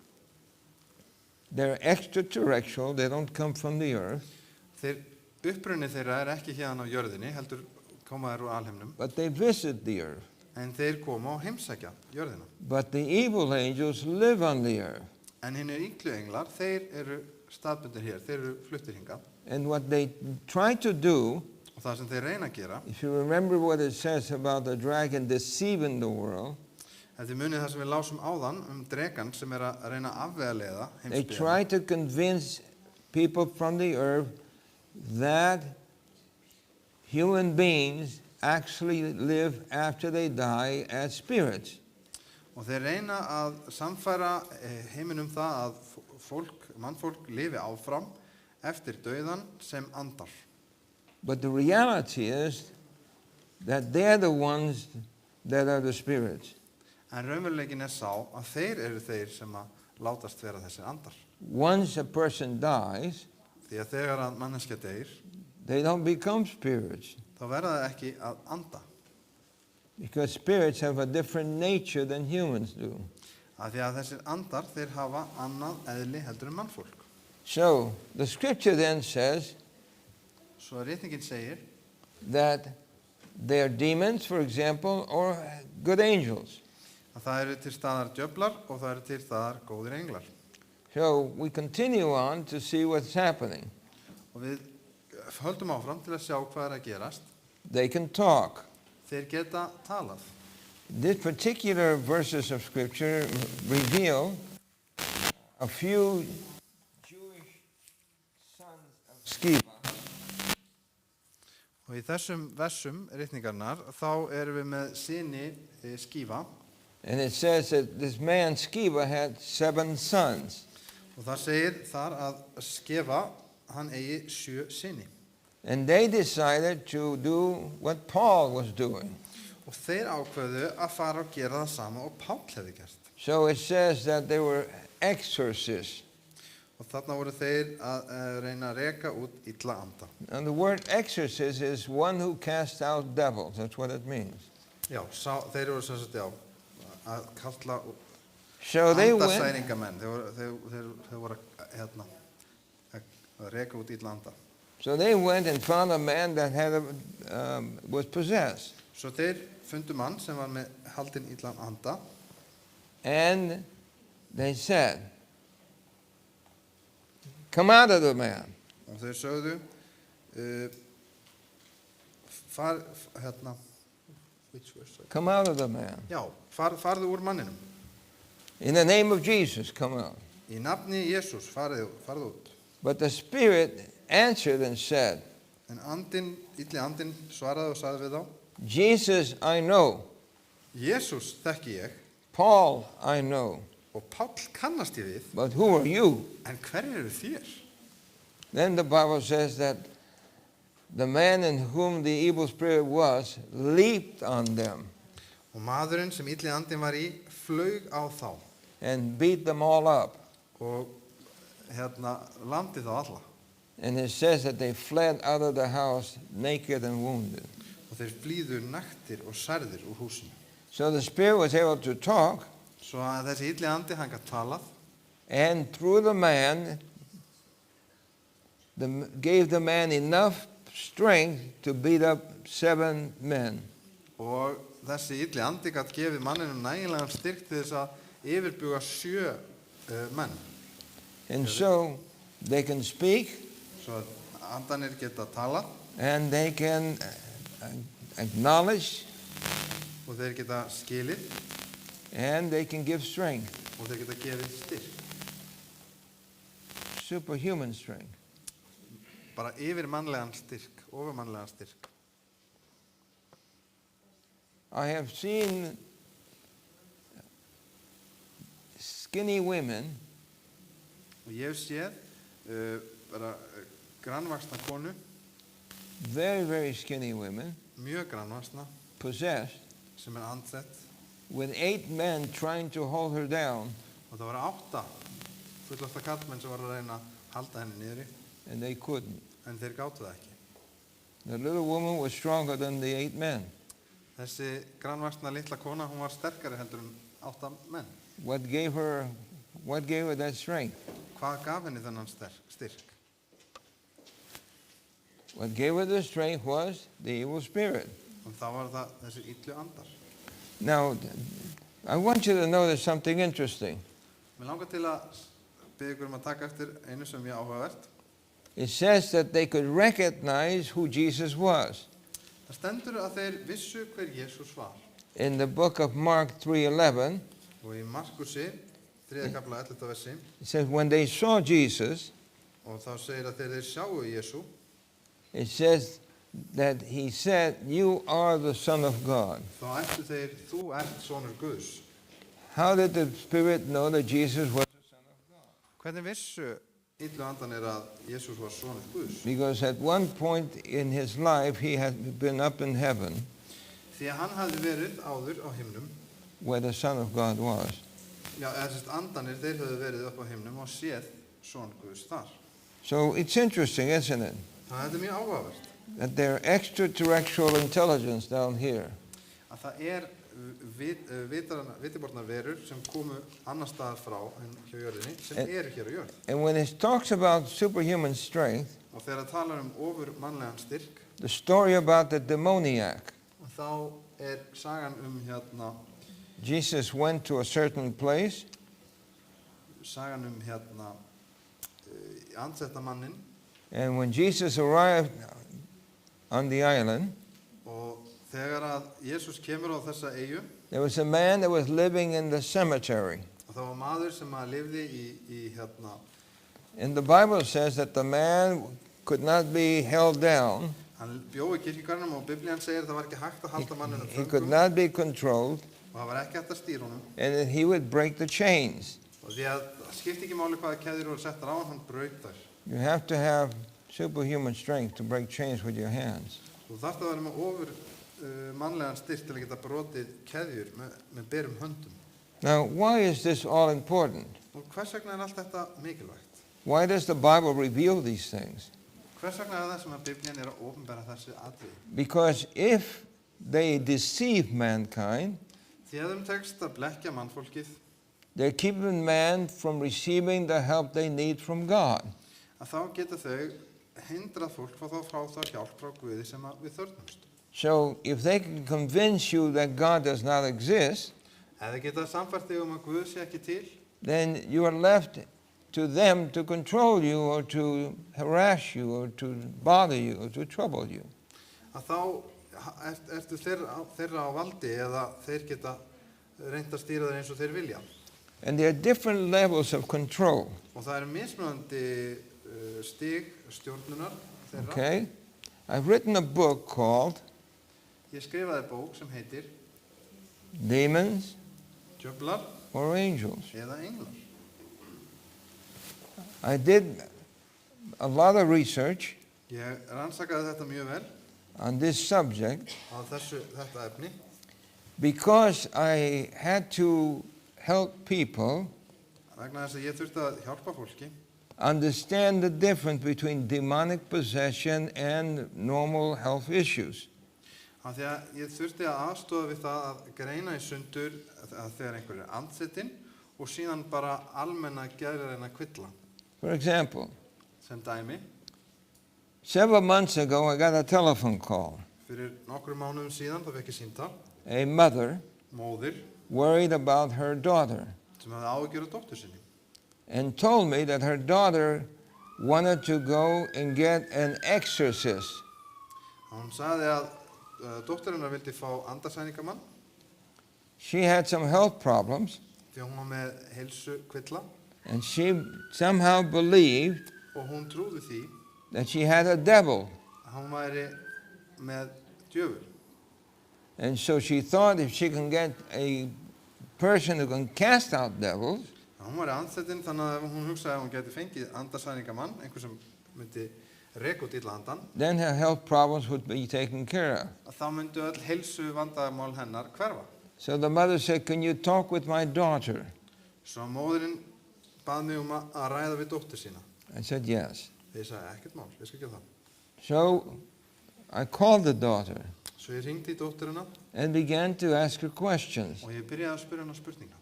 They're extraterrestrial, they don't come from the earth, Uppruni þeirra ekki hérna á jörðinni, heldur koma þeir úr alheimnum, but they visit the earth. en þeir koma og heimsækja jörðina. But the evil angels live on the earth. En hinnir illu englar, þeir eru staðbundir hér, þeir eru fluttir hingað. And what they try to do, Og það sem þeir reyna að gera, if you remember what it says about the dragon deceiving the world, ef þið munið það sem við lásum áðan dregan sem að reyna að afvegaleiða they heimsbyggðina. try to convince people from the earth that human beings actually live after they die as spirits. Og þeir reyna að samfæra heiminum það að mannfólk lifi áfram eftir dauðan sem andar. But the reality is that they're the ones that are the spirits. En raunveruleikin sá að þeir eru þeir sem að látast vera þessir andar. Once a person dies, Því að þegar að manneskja deyr, they don't become spirits, þá verða það ekki að anda. because spirits have a different nature than humans do. Af því að þessir andar, þeir hafa annað eðli heldur en mannfólk. So the scripture then says Svo ritningin segir that they're demons, for example, or good angels. að það eru til staðar djöflar og það eru til staðar góðir englar. So we continue on to see what's happening. Og við höldum áfram til að sjá hvað að gerast. They can talk. Þeir geta talað. These particular verses of scripture reveal a few Jewish sons of Sceva. Og í þessum versum ritningarnar þá erum við með syni Skífa. And it says that this man Sceva had 7 sons. Og það segir þar að Skefa, hann eigi 7 syni. And they decided to do what Paul was doing. Og þeir ákveðu að fara og gera það sama og Páll hefði gert. So it says that they were exorcists. Og þarna voru þeir að reyna að reka út illa anda. And the word exorcist is one who casts out devils. That's what it means. Já, þeir voru sem sagt að kalla So they went, andasæringamenn. Þeir voru að reka út illa anda. so they went and found a man that had was possessed. Svo þeir fundu mann sem var með haldinn illan anda. And they said, "Come out of the man." Og þeir sögðu which verse? Come out of the man. Já, farðu úr manninum. In the name of Jesus, come out. Í nafni Jesús, farðu út. But the spirit answered and said, En illi andinn svaraði og sagði við þá, "Jesus, I know. Jesús þekki ég Paul, I know. og Páll kannast ég við, But who are you?" en hverjir eru þér? Then the Bible says that the man in whom the evil spirit was leaped on them Og maðurinn sem illi andinn var í flaug á þá and beat them all up. og lamdi þá alla. And it says that they fled out of the house naked and wounded. Og þeir flýðu naktir og særðir úr húsinu. So the spirit was able to talk, Svo að þessi illi andi, hann gat talað and through the man, gave the man enough strength to beat up 7 men. og þessi illi andi gat gefið manninum nægilegan styrk til þess að yfirbuga 7 menn. And so they can speak, Svo að andanir geta talað and they can acknowledge, og þeir geta skilið and they can give strength, og þeir geta gefið styrk. superhuman strength. Bara yfirmannlegan styrk, ofurmannlegan styrk. I have seen skinny women Og ég hef séð bara grannvaxna konu, very, very skinny women, mjög grannvaxna, possessed, sem andsett with 8 men trying to hold her down, og það voru 8 fullorðna karlmenn sem voru að reyna að halda henni niðri, and they couldn't. en þeir gátu það ekki. The little woman was stronger than the 8 men. Þessi grannvaxna litla kona, hún var sterkari heldur en 8 menn. What gave her that strength? Hvað gaf henni þennan styrk? What gave her the strength was the evil spirit. Og þá var það þessi illu andar. Now, I want you to notice something interesting. Mér langar til að biðja ykkur að taka eftir einu sem ég áhugavert. It says that they could recognize who Jesus was. Það stendur að þeir vissu hver Jesús var. In the book of Mark 3:11, Og í Markusi, 3. kapla 11. versi, it says when they saw Jesus, og þá segir að þegar þeir sjáu Jesú, it says that he said, "You are the Son of God." þá ættu þeir, þú ert sonur Guðs. How did the Spirit know that Jesus was the Son of God? Hvernig vissu illu andanir að Jesús var sonur Guðs? Because at one point in his life, he had been up in heaven Því að hann hafði verið áður á himnum, where the Son of God was. já, eða sérst andanir, þeir höfðu verið upp á himnum og séð son Guðs þar. So it's interesting, isn't it, Það er mjög áhugavert that there are extraterrestrial intelligence down here. að það vitibornar verur sem komu annar staðar frá en hjá jörðinni, sem eru hér á jörð. And when it talks about superhuman strength, Og þegar það talar ofur mannlegan styrk, the story about the demoniac, þá sagan hérna, Jesus went to a certain place, sagan hérna andsettamannin, and when Jesus arrived on the island, og þegar að Jesús kemur á þessa eyju, there was a man that was living in the cemetery. og það var maður sem að lifði í hérna, And the Bible says that the man could not be held down, hann bjó í kirkjugarðinum og Biblían segir að það var ekki hægt að halda manninu he could föngum not be controlled, og það var ekki hægt að stýra honum, and that he would break the chains. og því að það skipti ekki máli hvaða keðjur voru settar á hann braut þær. You have to have superhuman strength to break chains with your hands. Þú þarft að vera með ofur mannlegan styrk til að geta brotið keðjur með berum höndum. Now, why is this all important? Og hvers vegna allt þetta mikilvægt? Why does the Bible reveal these things? Hvers vegna það sem að Biblían að opinbera þessi atriði? Because if they deceive mankind, Því að tekst að blekkja mannfólkið, they're keeping man from receiving the help they need from God. að þá geta þau hindrað fólk frá þá hjálp frá Guði sem við þörfnumst. So if they can convince you that God does not exist, Ef þið geta samfært þig að Guð sé ekki til, then you are left to them to control you or to harass you or to bother you or to trouble you. að þá ertu þeirra á valdi eða þeir geta reynt að stýra þeir eins og þeir vilja. And there are different levels of control. Og það mismunandi stig stjórnunar þeirra. Okay? I've written a book called Ég skrifaði bók sem heitir Demons Djöflar or Angels. eða englar. I did a lot of research Ég rannsakaði þetta mjög vel on this subject á þetta efni because I had to help people vegna þess að ég þurfti að hjálpa fólki understand the difference between demonic possession and normal health issues. Af því að ég þurfti að aðstoða við það að greina í sundur að þegar einhver er andsetinn og síðan bara almenna geðræna kvilla. For example, Sem dæmi, several months ago I got a telephone call. fyrir nokkrum mánuðum síðan þá fekk ég símtal, A mother móðir worried about her daughter sem hefði áhyggjur af dóttur sinni and told me that her daughter wanted to go and get an exorcist. Hún sagði að dóttir hennar vildi fá andarsæningamann She had some health problems því að hún var með heilsu kvilla and she somehow believed og hún trúði því that she had a devil. að hún væri með djöful. And so she thought if she can get a person who can cast out devils, Hún var andsetinn þannig að hún hugsaði að hún geti fengið andarsæningamann, einhver sem myndi reka út illa andan, then her health problems would be taken care of. að þá myndu öll heilsu vandamál hennar hverfa. So the mother said, "Can you talk with my daughter?" Svo móðurinn bað mig að ræða við dóttur sína. I said, "Yes." Ég sagði, ekkert mál, ég skal gera það. So I called the daughter Svo ég hringdi í dótturina and began to ask her questions. og ég byrjaði að spyrja hennar spurninga.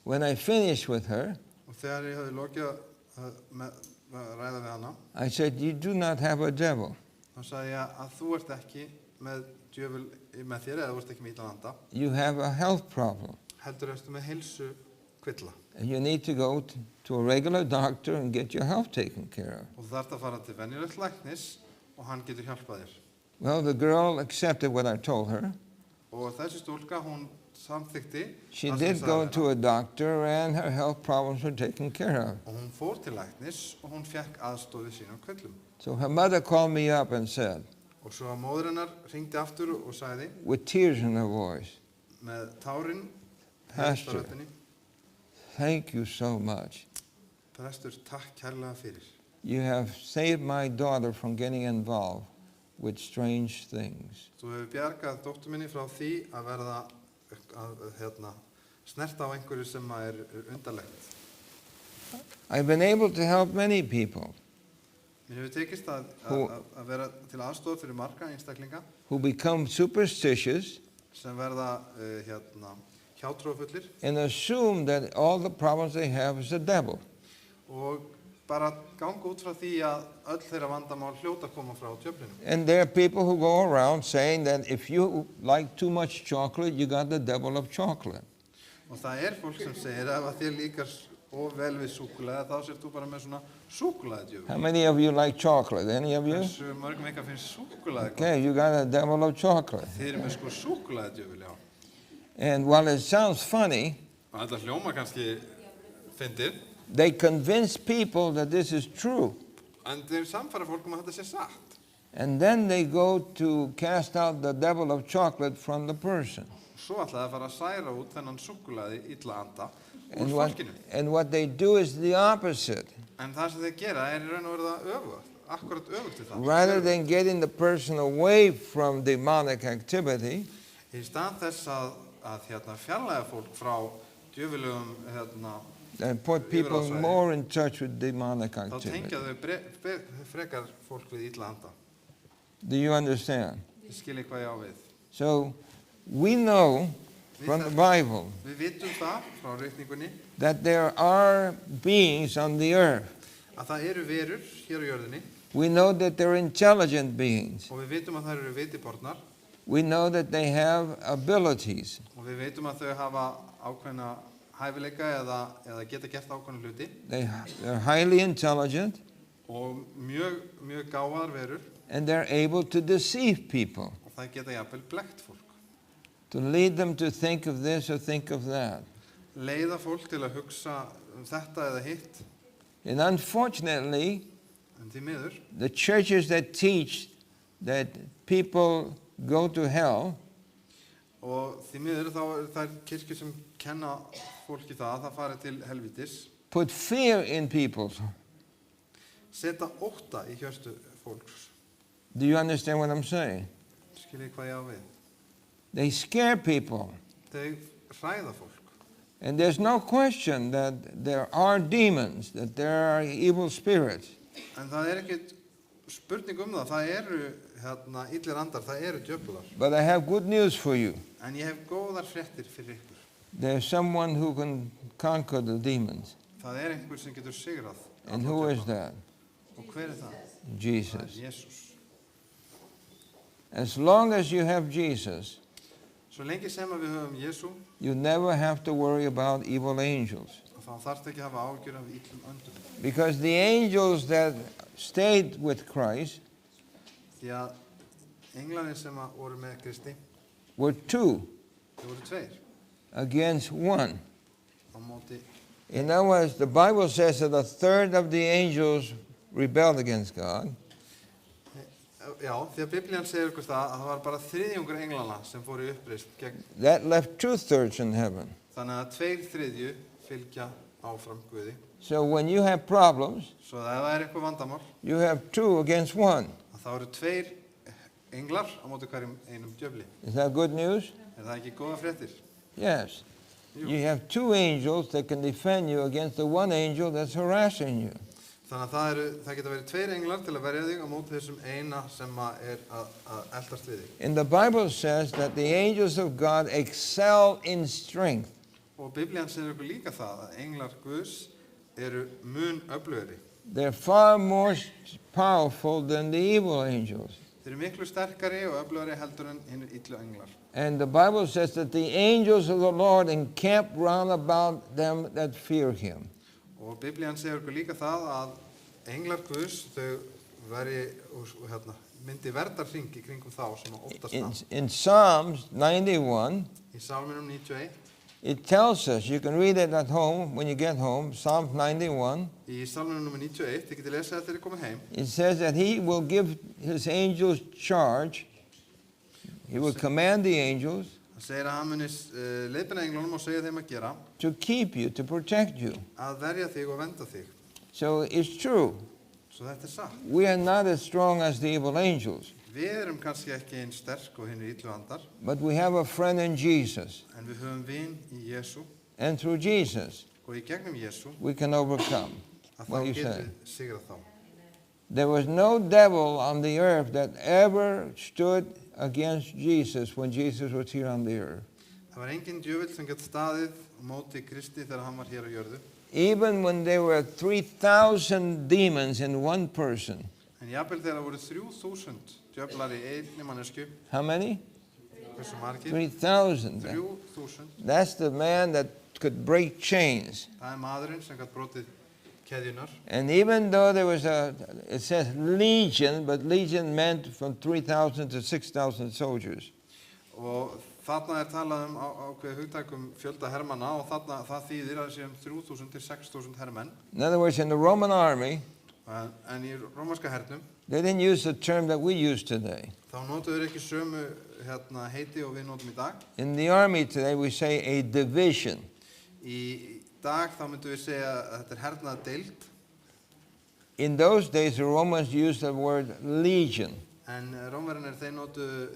When I finished with her, Og þegar ég hafði lokið að ræða við hana, I said, "You do not have a devil. þá sagði ég að þú ert ekki með djöful með þér eða þú ert ekki með illan anda, You have a health problem. heldur ertu með heilsu kvilla. And you need to go to a regular doctor and get your health taken care of." Og þú þarft að fara til venjulegt læknis og hann getur hjálpað þér. Well, the girl accepted what I told her. Og þessi stúlka, hún samþykti She það sem did ég go sagði to hennar. a doctor and her health problems were taken care of. Og hún fór til læknis og hún fekk aðstoð við sínum kvillum. So her mother called me up and said, Og svo að móður hennar hringdi aftur og sagði with tears in her voice, með tárin Pastor. í röddinni, "Thank you so much. prestur, takk kærlega fyrir. You have saved my daughter from getting involved with strange things." Þú hefur bjargað dóttur minni frá því að verða snerta á einhverju sem er undarlegt. I've been able to help many people Mér hefur tekist að vera til aðstoð fyrir marga einstaklinga who become superstitious sem verða hjátrúarfullir and assume that all the problems they have is the devil. og bara ganga út frá því að öll þeirra vandamál hljóta að koma frá djöflinu. And there are people who go around saying that if you like too much chocolate, you got the devil of chocolate. Og það fólk sem segir ef að þér líkar of vel við súkkulaði þá sér þú bara með svona súkkulaðidjöful. How many of you like chocolate? Any of you? Hversu mörgum ykkar finnst súkkulaði gott? Okay, you got a devil of chocolate. Þið eru með sko súkkulaðidjöful, já. And while it sounds funny, Og þetta hljóma kannski fyndið, they convince people that this is true. en þeir samfæra fólkum að þetta sé satt. And then they go to cast out the devil of chocolate from the person. Svo ætlaði að fara að særa út þennan súkkulaði illa anda úr And fólkinu. what they do is the opposite. En það sem þeir gera í raun og verða öfugt, akkurat öfugt til það. Rather than getting the person away from demonic activity, Í stað þess að fjarlæga fólk frá djöfulegum and put people Yfirráðasvæði. more in touch with demonic þá activity. tengja þau frekar fólk við illa anda. Do you understand? Þið skiljið hvað ég á við. So we know from the Bible Við vitum það frá ritningunni that there are beings on the earth. að það eru verur hér á jörðinni We know that they're intelligent beings. og við vitum að þær eru vitibornar We know that they have abilities. og við vitum að þau hafa ákveðna hæfileika eða geta gert ákveðna hluti They're highly intelligent og mjög gáðar verur and they're able to deceive people, og það geta jafnvel blekkt fólk. to lead them to think of this or think of that. Leiða fólk til að hugsa þetta eða hitt, And unfortunately, en því miður the churches that teach that people go to hell og því miður þá eru þær kirkjur sem kenna fólki það að það fari til helvítis, put fear in people. setja ótta í hjörtu fólks. Do you understand what I'm saying? Skiljið hvað ég á við. They scare people. Þau hræða fólk. And there's no question that there are demons, that there are evil spirits. En það er ekkert spurning það eru illir andar, það eru djöflar. But I have good news for you. En ég hef góðar fréttir fyrir ykkur. There's someone who can conquer the demons. Það er einhver sem getur sigrað. And who is that? Og hver er það? Það Jesus. er Jesús. As long as you have Jesus, Svo lengi sem að við höfum Jesú, you never have to worry about evil angels. þá þarftu ekki að hafa áhyggjur af illum öndum. Because the angels that stayed with Christ Því að englarnir sem að voru með Kristi, were two þau voru tveir against one. á móti. In other words, the Bible says that a third of the angels rebelled against God. Já, því að Biblían segir okkur það að það var bara þriðjungur englana sem fóru í uppreisn gegn. That left 2/3 in heaven. Þannig að 2/3 fylgja áfram Guði. So when you have problems, Svo að ef það er eitthvað vandamál, you have 2 against 1. að þá eru 2 englar á móti hverjum einum djöfli. Is that good news? Er það ekki góða fréttir? Yes. You have 2 angels that can defend you against the one angel that's harassing you. Þannig að það geta verið 2 englar til að verja þig á móti þessum eina sem að eldast við þig. And the Bible says that the angels of God excel in strength. Og Biblían segir okkur líka það að englar Guðs eru mun öflugri. They're far more powerful than the evil angels. Þeir eru miklu sterkari og öflugri heldur en hinir illu englar. And the Bible says that the angels of the Lord encamp round about them that fear him. Og Biblían segir okkur líka það að englar Guðs, þau myndi verdarhring í kringum þá sem að óttast hann. In Psalms 91, Í Sálminum 91, it tells us, you can read it at home when you get home, Psalms 91, í Sálminum nummer 91, þið getið lesið það þegar þið komið heim. it says that he will give his angels charge. He will command the angels Það segir að hann muni leiðbeina englunum og segja þeim að gera, to keep you, to protect you. að verja þig og vernda þig. So it's true. Svo þetta er satt. We are not as strong as the evil angels, Við erum kannski ekki eins sterk og hinir illu andar, but we have a friend in Jesus. en við höfum vin í Jesú And through Jesus, og í gegnum Jesú we can overcome. að What þá you getum say? við sigrað þá. There was no devil on the earth that ever stood against Jesus when Jesus was here on the earth. Það var engin djöfull sem gett staðið á móti Kristi þegar hann var hér á jörðu. Even when there were 3,000 demons in one person. En jafnvel þegar það voru 3.000 djöflar í einni mannesku, How many? hversu margir? 3,000. 3.000. That's the man that could break chains. Það er maðurinn sem gætt brotið keðjunar. And even though there was it says legion, but legion meant from 3,000 to 6,000 soldiers. Og þarna er talað ákveðið hugtækum fjölda hermanna og þarna það þýðir að það sé 3.000 til 6.000 hermenn. In other words, in the Roman army, En í rómarska hernum, they didn't use the term that we use today. þá notuður ekki sömu heiti og við notum í dag. In the army today, we say a division. Í dag þá myndum við segja að þetta er hernaðardeild. In those days, the Romans used the word legion, En Rómverjarnir þeir notuðu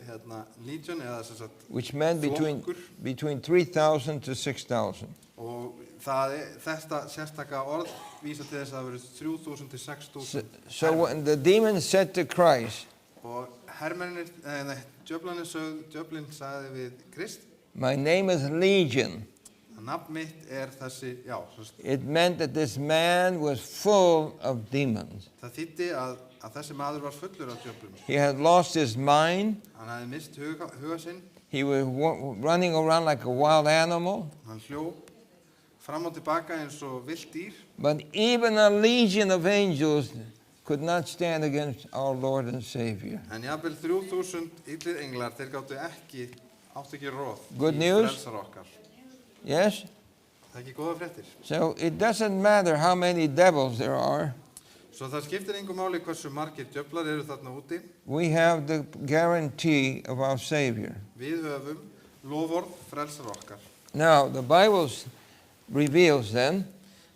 legion eða sem sagt which meant flokkur. between 3,000 to 6,000. Og þetta sérstaka orð vísa til þess að það verið 3.000 til 6.000 So when the demon said to Christ, Og djöflin sagði við Krist, "My name is Legion," að nafn mitt er þessi, já, it meant that this man was full of demons. það þýddi að þessi maður var fullur af djöflum. He had lost his mind. Hann hafði mist huga sinn, He was running around like a wild animal. hann hljóp fram og tilbaka eins og villt dýr. But even a legion of angels could not stand against our Lord and Savior. En jafnvel 3.000 illir englar, þeir áttu ekki róð Good í news. frelsar okkar. Yes? Það er ekki góða fréttir. So it doesn't matter how many devils there are. Svo það skiptir engu máli hversu margir djöflar eru þarna úti. We have the guarantee of our Savior. Við höfum loforð frelsar okkar. Now, the Bible reveals then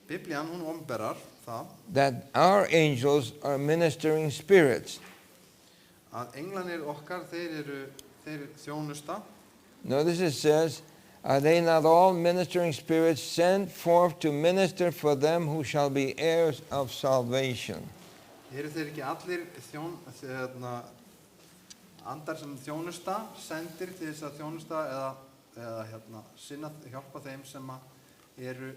Biblían, hún omberar það that our angels are ministering spirits. að englanir okkar, þeir þjónusta. Notice it says, Are they not all ministering spirits sent forth to minister for them who shall be heirs of salvation? Eru þeir ekki allir andar sem þjónusta, sendir til þess að þjónusta eða sinna, hjálpa þeim sem eru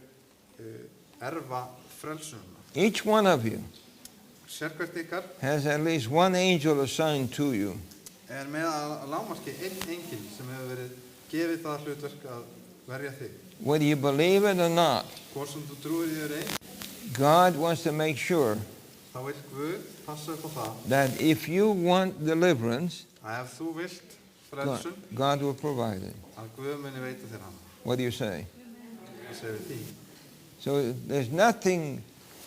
erfa frelsununa? Each one of you Sérhvert ykkar has at least one angel assigned to you. með að lágmarki einn engil sem hefur verið gefið það hlutverk að verja þig. Whether you believe it or not, Hvort sem þú trúir því eða ei, God wants to make sure þá vill Guð passa upp á það that if you want deliverance, að ef þú vilt frelsun, God will provide it. að Guð muni veita þér hana. What do you say? Það segir við því. So there's nothing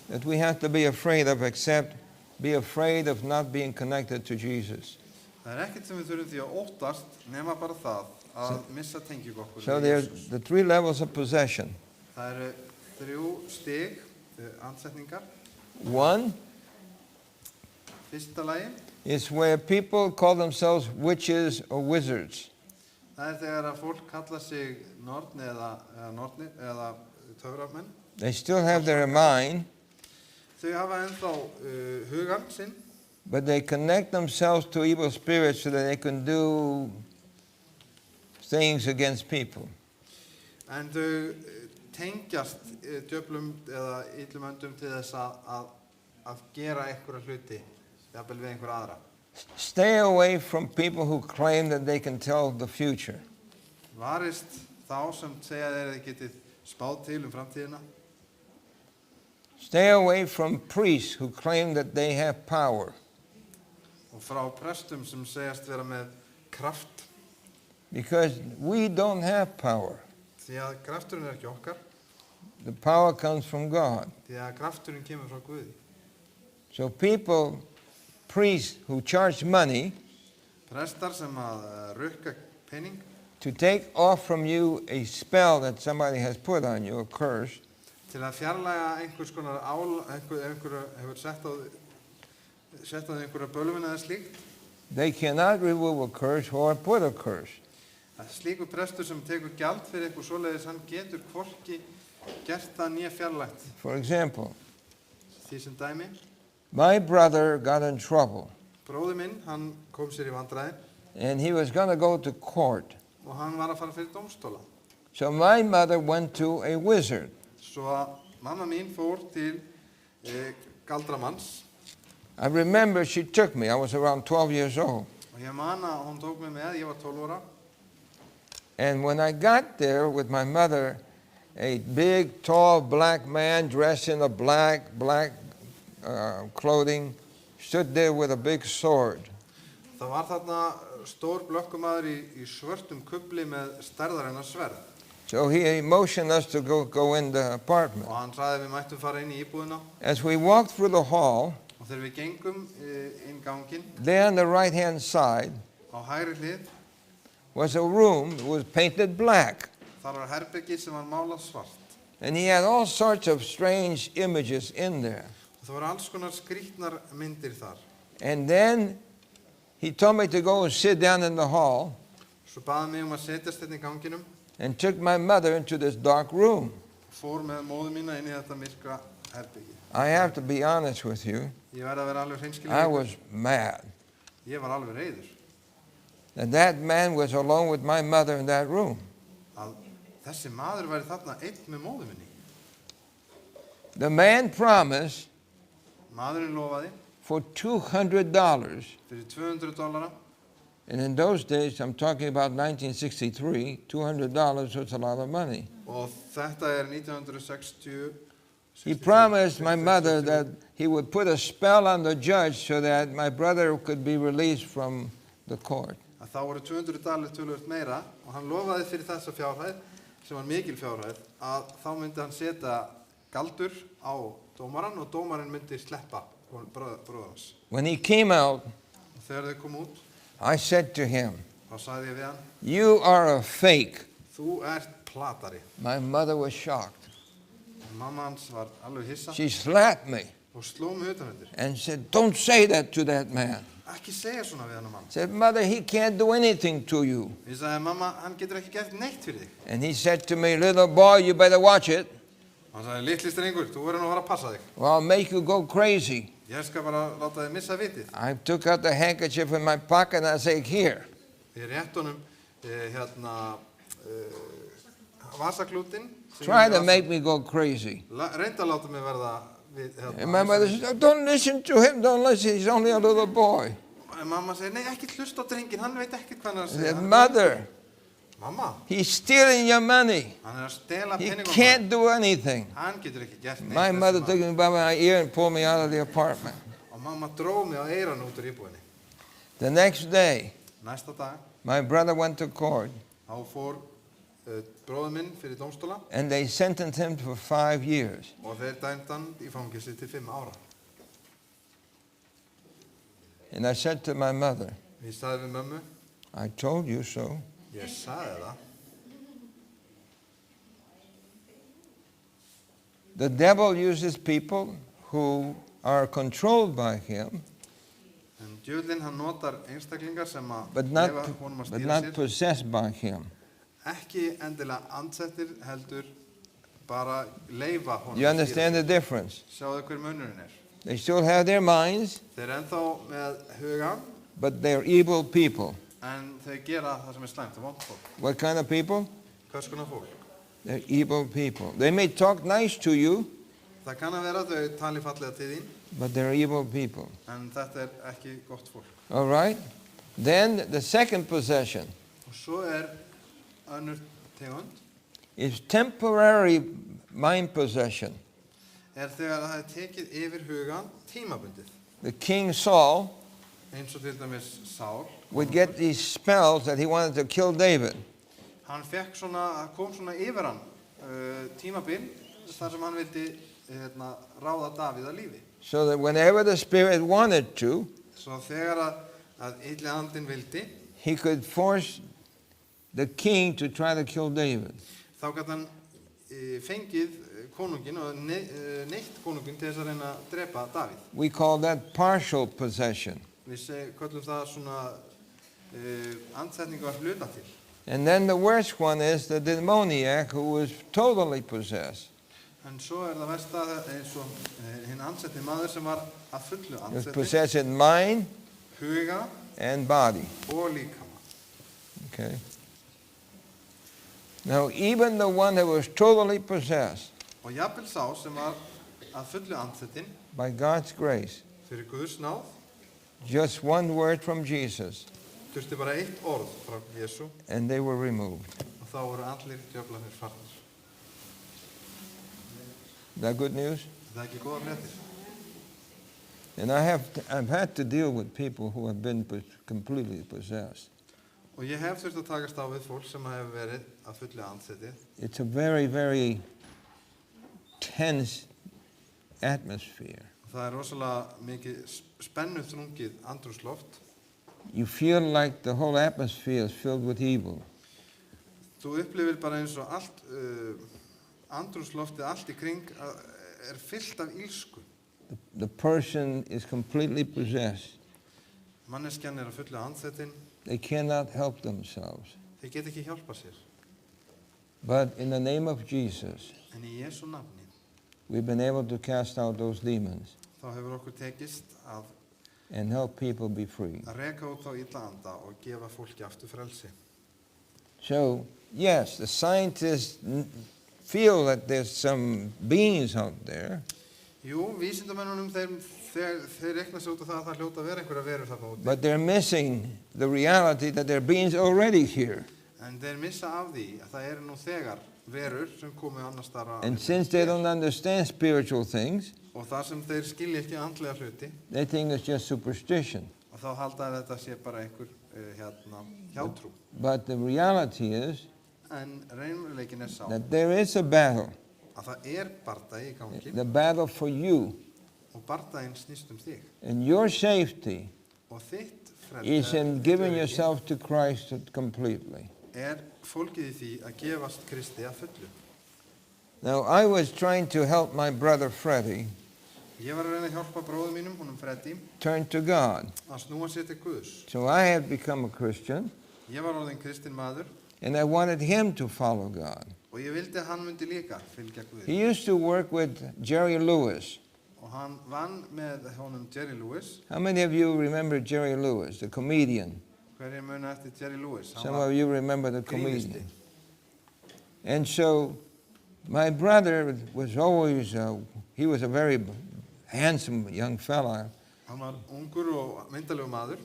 that we have to be afraid of except be afraid of not being connected to Jesus. Það ekkert sem við þurfum því að óttast nema bara það að missa tengjum okkur So við there's Jesús. the three levels of possession. Það eru 3 stig andsetningar. One Fyrsta lagi, is where people call themselves witches or wizards. það þegar að fólk kalla sig norni eða töframenn. They still have their mind, Þau hafa ennþá hugan sinn, but they connect themselves to evil spirits so that they can do things against people. en þau tengjast djöflum eða illum öndum til þess að gera einhverja hluti, jafnvel við einhverja aðra. Stay away from people who claim that they can tell the future. Varist þá sem segja þeir að þið getið spáð til framtíðina. Stay away from priests who claim that they have power, Og frá prestum sem segjast vera með kraft, because we don't have power. því að krafturinn ekki okkar, The power comes from God. því að krafturinn kemur frá Guði. So people, priests who charge money Prestar sem að rukka pening to take off from you a spell that somebody has put on you, a curse, til að fjarlæga einhvers konar einhverju hefur sett á þau einhverja bölvun eða slíkt. they cannot remove a curse or put a curse. Að slíkur prestur sem tekur gjald fyrir eitthvað svoleiðis, hann getur hvorki gert það né fjarlægt. For example, Því sem dæmi, my brother got in trouble bróðir minn, hann kom sér í vandræði and he was going to go to court. og hann var að fara fyrir dómstóla. So my mother went to a wizard. Svo að mamma mín fór til galdramanns I remember she took me. I was around 12 years old. og ég man að hún tók mig með, ég var 12 ára. And when I got there with my mother, a big, tall black man dressed in a black clothing stood there with a big sword. Það var þarna stór blökkumaður í svörtum kubli með stærðarinnar sverð. So he motioned us to go in the apartment. Og hann sagði við mættum fara inn í íbúðina. As we walked through the hall, Og þegar við gengum inn ganginn, there on the right-hand side á hægri hlið, was a room that was painted black. þar var herbeggi sem var málað svart. And he had all sorts of strange images in there. Og það voru alls konar skrýtnar myndir þar. And then he told me to go and sit down in the hall Svo baði mig að setjast hérna í ganginum, and took my mother into this dark room. fór með móður mína inn í þetta myrkra herbeggi. I have to be honest with you, Ég verði að vera alveg I hreinskilinn. was mad Ég var alveg reiður that man was alone with my mother in that room. að þessi maður væri þarna einn með móður minni. The man promised Maðurinn lofaði for $200. fyrir $200. And in those days, I'm talking about 1963, $200 was a lot of money. Og þetta 1960. He promised my mother that he would put a spell on the judge so that my brother could be released from the court. Að þá voru $200 töluvert meira og hann lofaði fyrir þessa fjárhæð, sem var mikil fjárhæð, að þá myndi hann setja galdur á dómarann og dómarinn myndi sleppa bróður hans. When he came out, Og þegar þau kom út, I said to him, þá sagði ég við hann, "You are a fake." þú ert platari. My mother was shocked. Og mamma hans var alveg hissa She slapped me og sló mig utan undir. and said, "Don't say that to that man." ekki segja svona við hann mann. Said, Mother, he can't do anything to you. Ég sagði, mamma, hann getur ekki gert neitt fyrir þig. And he said to me, little boy, you better watch it. Hann sagði, litli strengur, þú verður nú að fara að passa þig. Or I'll make you go crazy. Ég skal bara láta þig missa vitið. I took out the handkerchief in my pocket and I said, here. Ég rétt honum vasaklútin. Try to make me go crazy. Reynda að láta mig verða við, And my mother said, oh, don't listen to him, don't listen, he's only a little boy. En mamma segir, nei, ekki hlusta á drengin, hann veit ekkert hvað hann er að I segja. said, Mother, Mamma, he's stealing your money. hann er að stela He peningum. can't do anything. Hann getur ekki gert neitt. My þessi mother maður. took me by my ear and pulled me out of the apartment. Og mamma dró mig á eiran út úr íbúðinni. The next day, Næsta dag, my brother went to court þá fór bróður minn fyrir dómstóla and they sentenced him for 5 years. og þeir dæmdu hann í fangelsi til 5 ára. And I said to my mother, Ég sagði við mömmu, I told you so. ég sagði það. The devil uses people who are controlled by him, En djöfullinn hann notar einstaklingar sem að but not, leyfa honum að but stýra not sér. possessed by him. Ekki endilega andsettir heldur bara leyfa honum You understand the difference? Sjáðu hver munurinn er. They still have their minds, Þeir eru ennþá með hugan but they're evil people. en þau gera það sem er slæmt og vont fólk. What kind of people? Hvers konar fólk? They're evil people. They may talk nice to you, Það kann að vera að þau tali fallega til þín but they're evil people. en þetta er ekki gott fólk. All right? Then the second possession Og svo er önnur tegund is temporary mind possession. er þegar það er tekið yfir hugan tímabundið. The king Saul Eins og til dæmis Sál. would get these spells that he wanted to kill David. Hann fekk svona, kom svona yfir hann tímabil þar sem hann vildi ráða Davíð að lífi. So that whenever the spirit wanted to, Svo þegar að illi andinn vildi, he could force the king to try to kill David. þá gæti hann fengið konungin og neitt konungin til þess að reyna að drepa Davíð. We call that partial possession. Við köllum það svona andsetningu að hluta til. And then the worst one is the demoniac who was totally possessed. En svo er það versta eins og hinn andsetni maður sem var að fullu He was andsetni, possessed in mind huga and body. og líkama. Okay. Now, even the one that was totally possessed, Og jafnvel sá sem var að fullu andsetin by God's grace, fyrir Guðs náð, just one word from Jesus, þurfti bara eitt orð frá Jésu and they were removed. og þá voru allir djöflarnir farnir. Is that good news? Það er ekki góða fréttir. And I've had to deal with people who have been completely possessed. Og ég hef þurft að takast á við fólk sem hefur verið að fullu andsetið. It's a very, very tense atmosphere. Það er rosalega mikið spennu þrungið andrúsloft. You feel like the whole atmosphere is filled with evil. Þú upplifir bara eins og allt, andrúsloftið allt í kring er fyllt af ílsku. The person is completely possessed. Manneskjan er að fullu andsetin. They cannot help themselves. Þeir geta ekki hjálpa sér. But in the name of Jesus, En í Jésu nafni we've been able to cast out those demons þá hefur okkur tekist að and help people be free. reka út á illa anda og gefa fólki aftur frelsi. So, yes, the scientists feel that there's some beings out there, Jú, vísindamennunum þeir rekna sig út af það að það hljóta að vera einhverja verur þarna úti. but they're missing the reality that there are beings already here. En þeir missa af því að það eru nú þegar verur sem komu annars þar And since they don't understand spiritual things, og það sem þeir skilja ekki andlega hluti they think it's just superstition. og þá halda að þetta sé bara einhver hjátrú. But the reality is En reynveruleikin er sá that there is a battle, að það er bardagi í gangi the battle for you, og bardaginn snýst þig and your safety og þitt is in giving öryggi yourself to Christ completely. er fólkið í því að gefast Kristi að fullu. Now, I was trying to help my brother Freddie Ég var að reyna að hjálpa bróðum mínum, honum Freddy, turn to God. að snúa sér til Guðs. So I had become a Christian, Ég var orðinn kristinn maður and I wanted him to follow God. og ég vildi að hann myndi líka fylgja Guði. He used to work with Jerry Lewis. Og hann vann með honum Jerry Lewis. How many of you remember Jerry Lewis, the comedian? Hverju muna eftir Jerry Lewis? Hann Some var of you remember the grínisti. comedian. And so my brother was always, he was a very handsome young fella, Hann var ungur og myndalegur maður.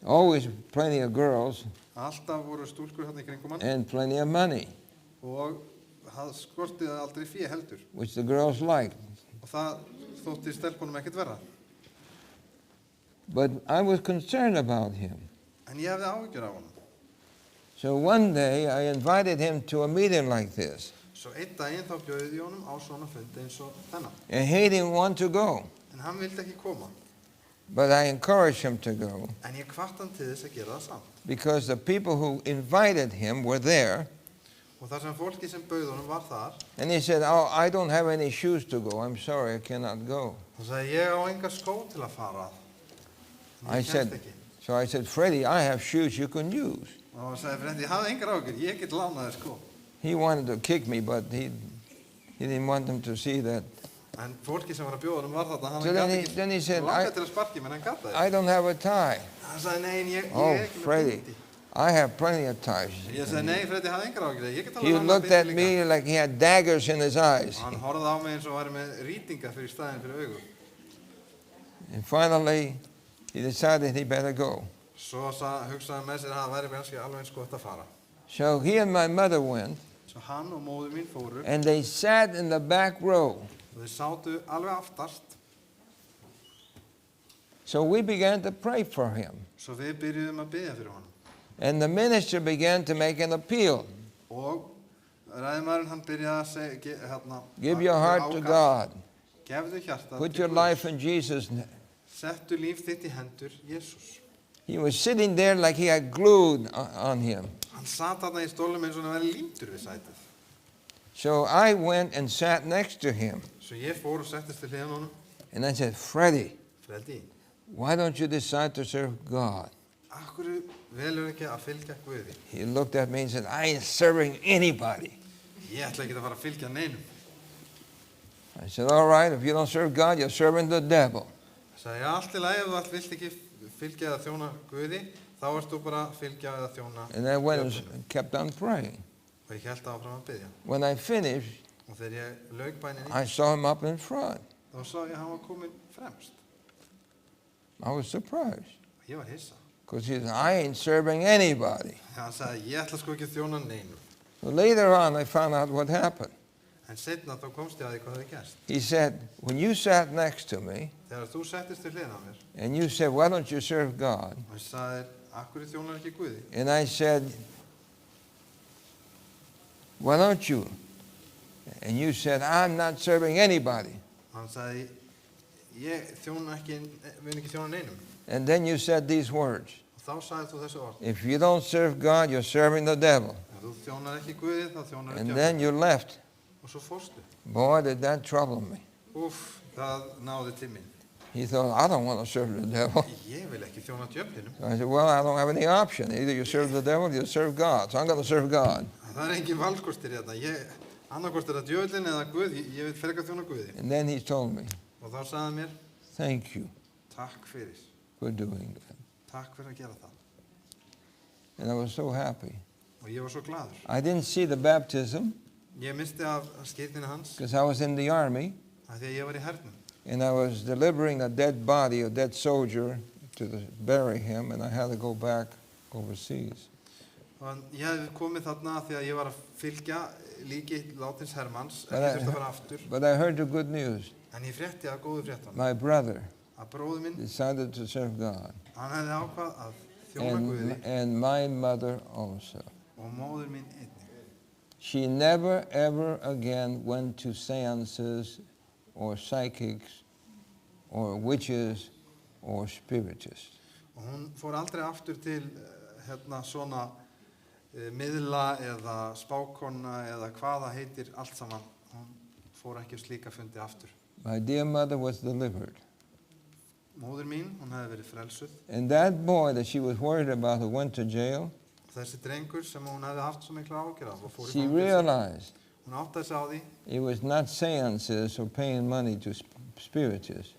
always plenty of girls Alltaf voru stúlkur hérna í kringum hann and plenty of money, og það skortið aldrei fé heldur. which the girls liked. Og það þótti stelpunum ekkert verra. But I was concerned about him. En ég hefði áhyggjur af honum. So one day I invited him to a meeting like this, Svo einn daginn þá bjóði ég honum á svona fundi eins og þennan. and he didn't want to go, En hann vildi ekki koma. but I encouraged him to go En ég hvatti hann til þess að gera það samt. because the people who invited him were there. Og þar sem fólki sem bauð honum var þar, And he said, "Oh, I don't have any shoes to go. I'm sorry, I cannot go." þá sagði ég á enga skó til að fara að. En I ég said, kemst ekki. so I said, "Freddie, I have shoes you can use." Og sagði Freddi, ég hafði engar áhyggjur, ég get lánað þér skó. He wanted to kick me, but he didn't want them to see that. En fólki sem var að bjóða honum var þarna, hann So then he said, langaði til að sparki, menn hann gat það. "I don't have a tie." Hann sagði, nei, en ég Oh, er ekki með Freddie, bindi. I have plenty of ties. Ég sagði, nei, Freddi hafði engar áhyggjur, ég get alveg He lánað looked at bindi líka. me like he had daggers in his eyes. Og hann horfði á mig eins og væri með rýtinga fyrir staðinn fyrir augu. And finally, he decided he better go. Svo hugsaði hann með sér að það væri kannski alveg eins gott að fara. So he and my mother went, Svo hann og móður mín fóru and they sat in the back row. og þeir sátu alveg aftast. So we began to pray for him. Svo við byrjuðum að biðja fyrir honum. And the minister began to make an appeal. Og ræðumæðurinn hann byrjaði að segja, hérna, Give your heart to God. Gefðu hjartað Put til your Guðs. life in Jesus' name. Settu líf þitt í hendur Jésús. He was sitting there like he had glued on him. Hann sat þarna í stólum eins og hann væri límdur við sætið. So I went and sat next to him. Svo ég fór og settist til hliðan á honum. And I said, "Freddie, Freddi, why don't you decide to serve God?" akkur velur ekki að fylgja Guði? He looked at me and said, "I ain't serving anybody." Ég ætla ekki að fara að fylgja neinum. I said, "All right, if you don't serve God, you're serving the devil." Sagði, já, allt í lagi, ef þú allt vilt ekki fylgja eða þjóna Guði, þá ert þú bara að fylgja eða þjóna And I went djöflunum. and kept on praying. Og ég held áfram að biðja. When I finished, Og þegar ég lauk bæninni, I saw him up in front. þá sá ég að hann var komin fremst. I was surprised Og ég var hissa. because he said, "I ain't serving anybody." Hann sagði, ég ætla sko ekki að þjóna neinum. So later on, I found out what happened. En setna þá komst ég að því hvað hefði gerst. He said, "When you sat next to me Þegar þú settist til hliðina á mér, and you said, 'Why don't you serve God?' og ég sagði, akkur þjónar ekki Guði? And I said, 'Why don't you?' And you said, 'I'm not serving anybody.' Hann sagði, ég þjóna ekki, vil ekki þjóna neinum. And then you said these words, Og þá sagði þú þessu orð. "If you don't serve God, you're serving the devil." Ef þú þjónar ekki Guði, þá þjónar And ekki then you left. Og svo fórstu. Boy, did that trouble me. Úff, það náði til mín. He thought, "I don't want to serve the devil." Ég vil ekki þjóna djöflinum. So I said, "Well, I don't have any option. Either you serve the devil or you serve God. So I'm going to serve God." Það engin valkostir hérna. Annarkort það djöflin eða Guð, ég vil frekar þjóna Guði. And then he told me, Og þá sagði hann mér, "Thank you takk fyrir. for doing that." Takk fyrir að gera það. And I was so happy. Og ég var svo gladur. I didn't see the baptism Ég misti af skírninni hans because I was in the army af því að ég var í hernum. and I was delivering a dead body, a dead soldier, bury him, and I had to go back overseas. Og ég hefði komið þarna af því að ég var að fylgja líki látins hermanns, But ekki þurfti að fara aftur. But I heard the good news. En ég frétti að góðu fréttanum. My brother Að bróður minn, decided to serve God, hann hefði ákvað að þjóna Guði and my mother also. og móður mín einnig. She never ever again went to seances or psychics or witches or spiritists. Og hún fór aldrei aftur til svona miðla eða spákonna eða hvað það heitir allt saman. Hún fór ekki á slíka fundi aftur. My dear mother was delivered. Móðir mín, hún hefði verið frelsuð. And that boy that she was worried about who went to jail, Þessi drengur sem hún hefði haft svo mikla áhyggjur af og fór í she fangelsi. realized Hún áttaði sig á því it was not seances or paying money to spiritists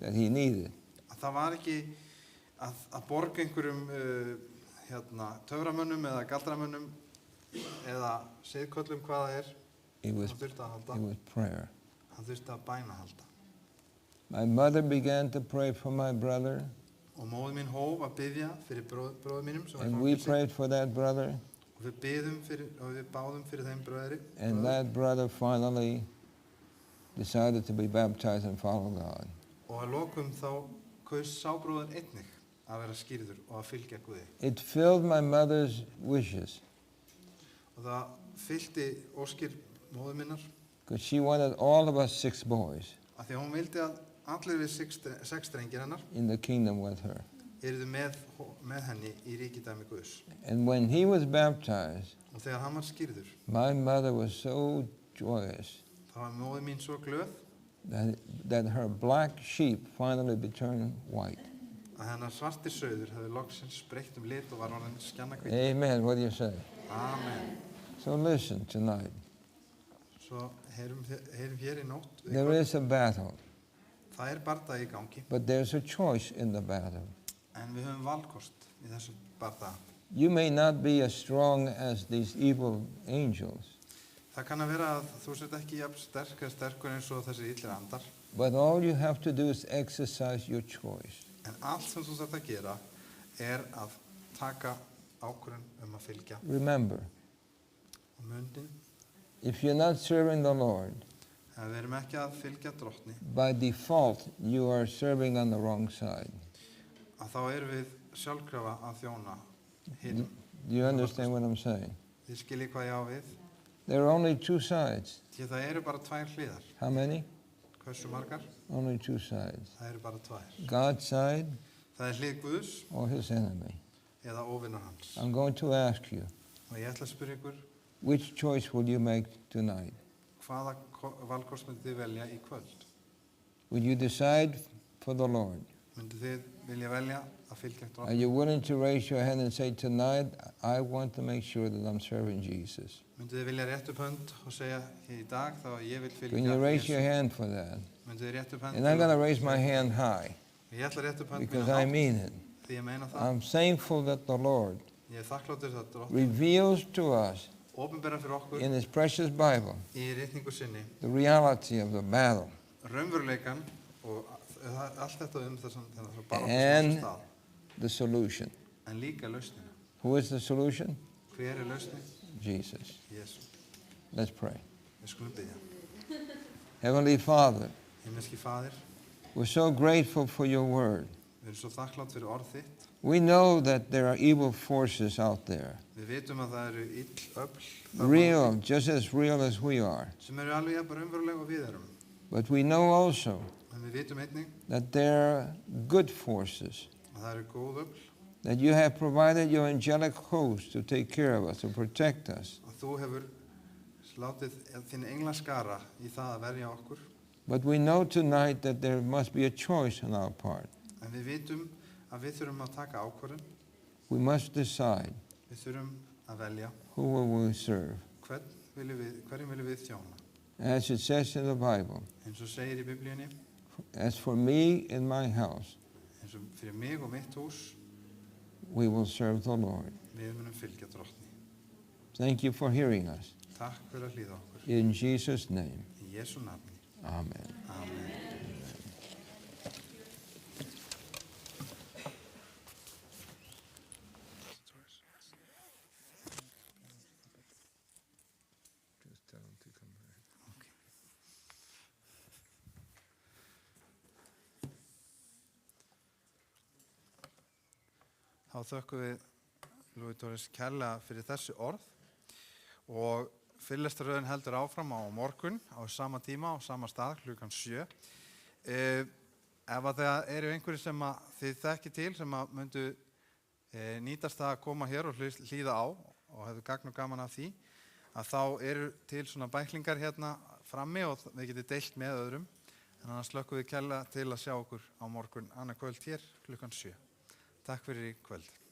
that he needed. að það var ekki að borga einhverjum töframönnum eða galdramönnum eða siðköllum hvað það er. It was, Hann þurfti að halda. it was prayer. Hann þurfti að bæna halda. My mother began to pray for my brother, Og móðir mín hóf að biðja fyrir bróður mínum sem var í and we fangelsi. prayed for that brother, Og við báðum fyrir þeim bröðri. and that brother finally decided to be baptized and follow God. Og að lokum þá kaus sá bróðir einnig að vera skýrður og að fylgja Guði. It filled my mother's wishes, Og það fyllti óskir móður minnar because she wanted all of us 6 boys af því að hún vildi að allir við 6 drengir hennar in the kingdom with her. yrðu með henni í ríkidæmi Guðs. And when he was baptized, Og þegar hann var skýrður, my mother was so joyous þá var móðir mín svo glöð that her black sheep finally turned white. að hennar svarti sauður hefði loksins breytt lit og var orðin skjannahvít. Amen. What do you say? Amen. So listen tonight. Svo heyrum hér í nótt. There is a battle, Það er bardagi í gangi, but there's a choice in the battle. en við höfum valkost í þessu bardaga. You may not be as strong as these evil angels, Það kann að vera að þú sért ekki jafn sterkur eins og þessir illir andar, but all you have to do is exercise your choice. en allt sem þú þarft að gera er að taka ákvörðun að fylgja. Remember, Og mundin, if you're not serving the Lord, ef við erum ekki að fylgja drottni, by default, you are serving on the wrong side. að þá erum við sjálfkrafa að þjóna hinum. Do you understand what I'm saying? Þið skiljið hvað ég á við. There are only 2 sides. Því að það eru bara 2 hliðar. How many? Hversu margar? Only 2 sides. Það eru bara 2. God's side Það er hlið Guðs or his enemy. eða óvinur hans. I'm going to ask you, Og ég ætla að spyrja ykkur, which choice will you make tonight? hvaða valkost myndið þið velja í kvöld? Will you decide for the Lord? Myndið þið vilja velja að fylgja Are drottni? you willing to raise your hand and say, tonight, I want to make sure that I'm serving Jesus? Myndið þið vilja rétt upp hönd og segja í dag þá að ég vil Can fylgja you raise your Jesú? hand for that? Myndið þið rétt upp hönd? And I'm going to raise my hand high Ég ætla rétt upp hönd because I mean it. því ég meina það. I'm thankful that the Lord Ég er þakkláttur að drottni reveals to us opinbera fyrir okkur in his precious Bible í ritningu sinni the reality of the battle. raunveruleikan og allt þetta þennan baráttu And- sem á stað. The solution. En líka lausnina. Who is the solution? Hver er lausnin? Jesus. Jésu. Let's pray. Við skulum biðja. Heavenly Father, Himmelski Faðir, we're so grateful for your word. við erum svo þakklátt fyrir orð þitt. We know that there are evil forces out there, Við vitum að það eru ill öfl real, just as real as we are. sem eru alveg jafn raunveruleg og við erum. But we know also En við vitum einnig that there are good forces, að það eru góð öfl, that you have provided your angelic host to take care of us, to protect us. að þú hefur látið þinn englaskara í það að verja okkur. But we know tonight that there must be a choice on our part. En við vitum að við þurfum að taka ákvörðun. We must decide Við þurfum að velja who will we serve. hverjum viljum við þjóna. As it says in the Bible, Eins og segir í Biblíunni, as for me and my house, eins og fyrir mig og mitt hús, we will serve the Lord. við munum fylgja drottni. Thank you for hearing us. Takk fyrir að hlýða okkur. In Jesus' name, Í Jesú nafni. amen. Amen. Þá þökkum við Louis Torres kærlega fyrir þessi orð og fyrirlestarröðin heldur áfram á morgun á sama tíma á sama stað klukkan 7. Ef að það eru einhverjir sem að þið þekki til sem að myndu nýtast það að koma hér og hlýða á og hefur gagn og gaman af því, að þá eru til svona bæklingar hérna frammi og við getum deilt með öðrum En annars slökkum við kærlega til að sjá okkur á morgun annað kvöld hér klukkan 7. Takk fyrir í kvöld.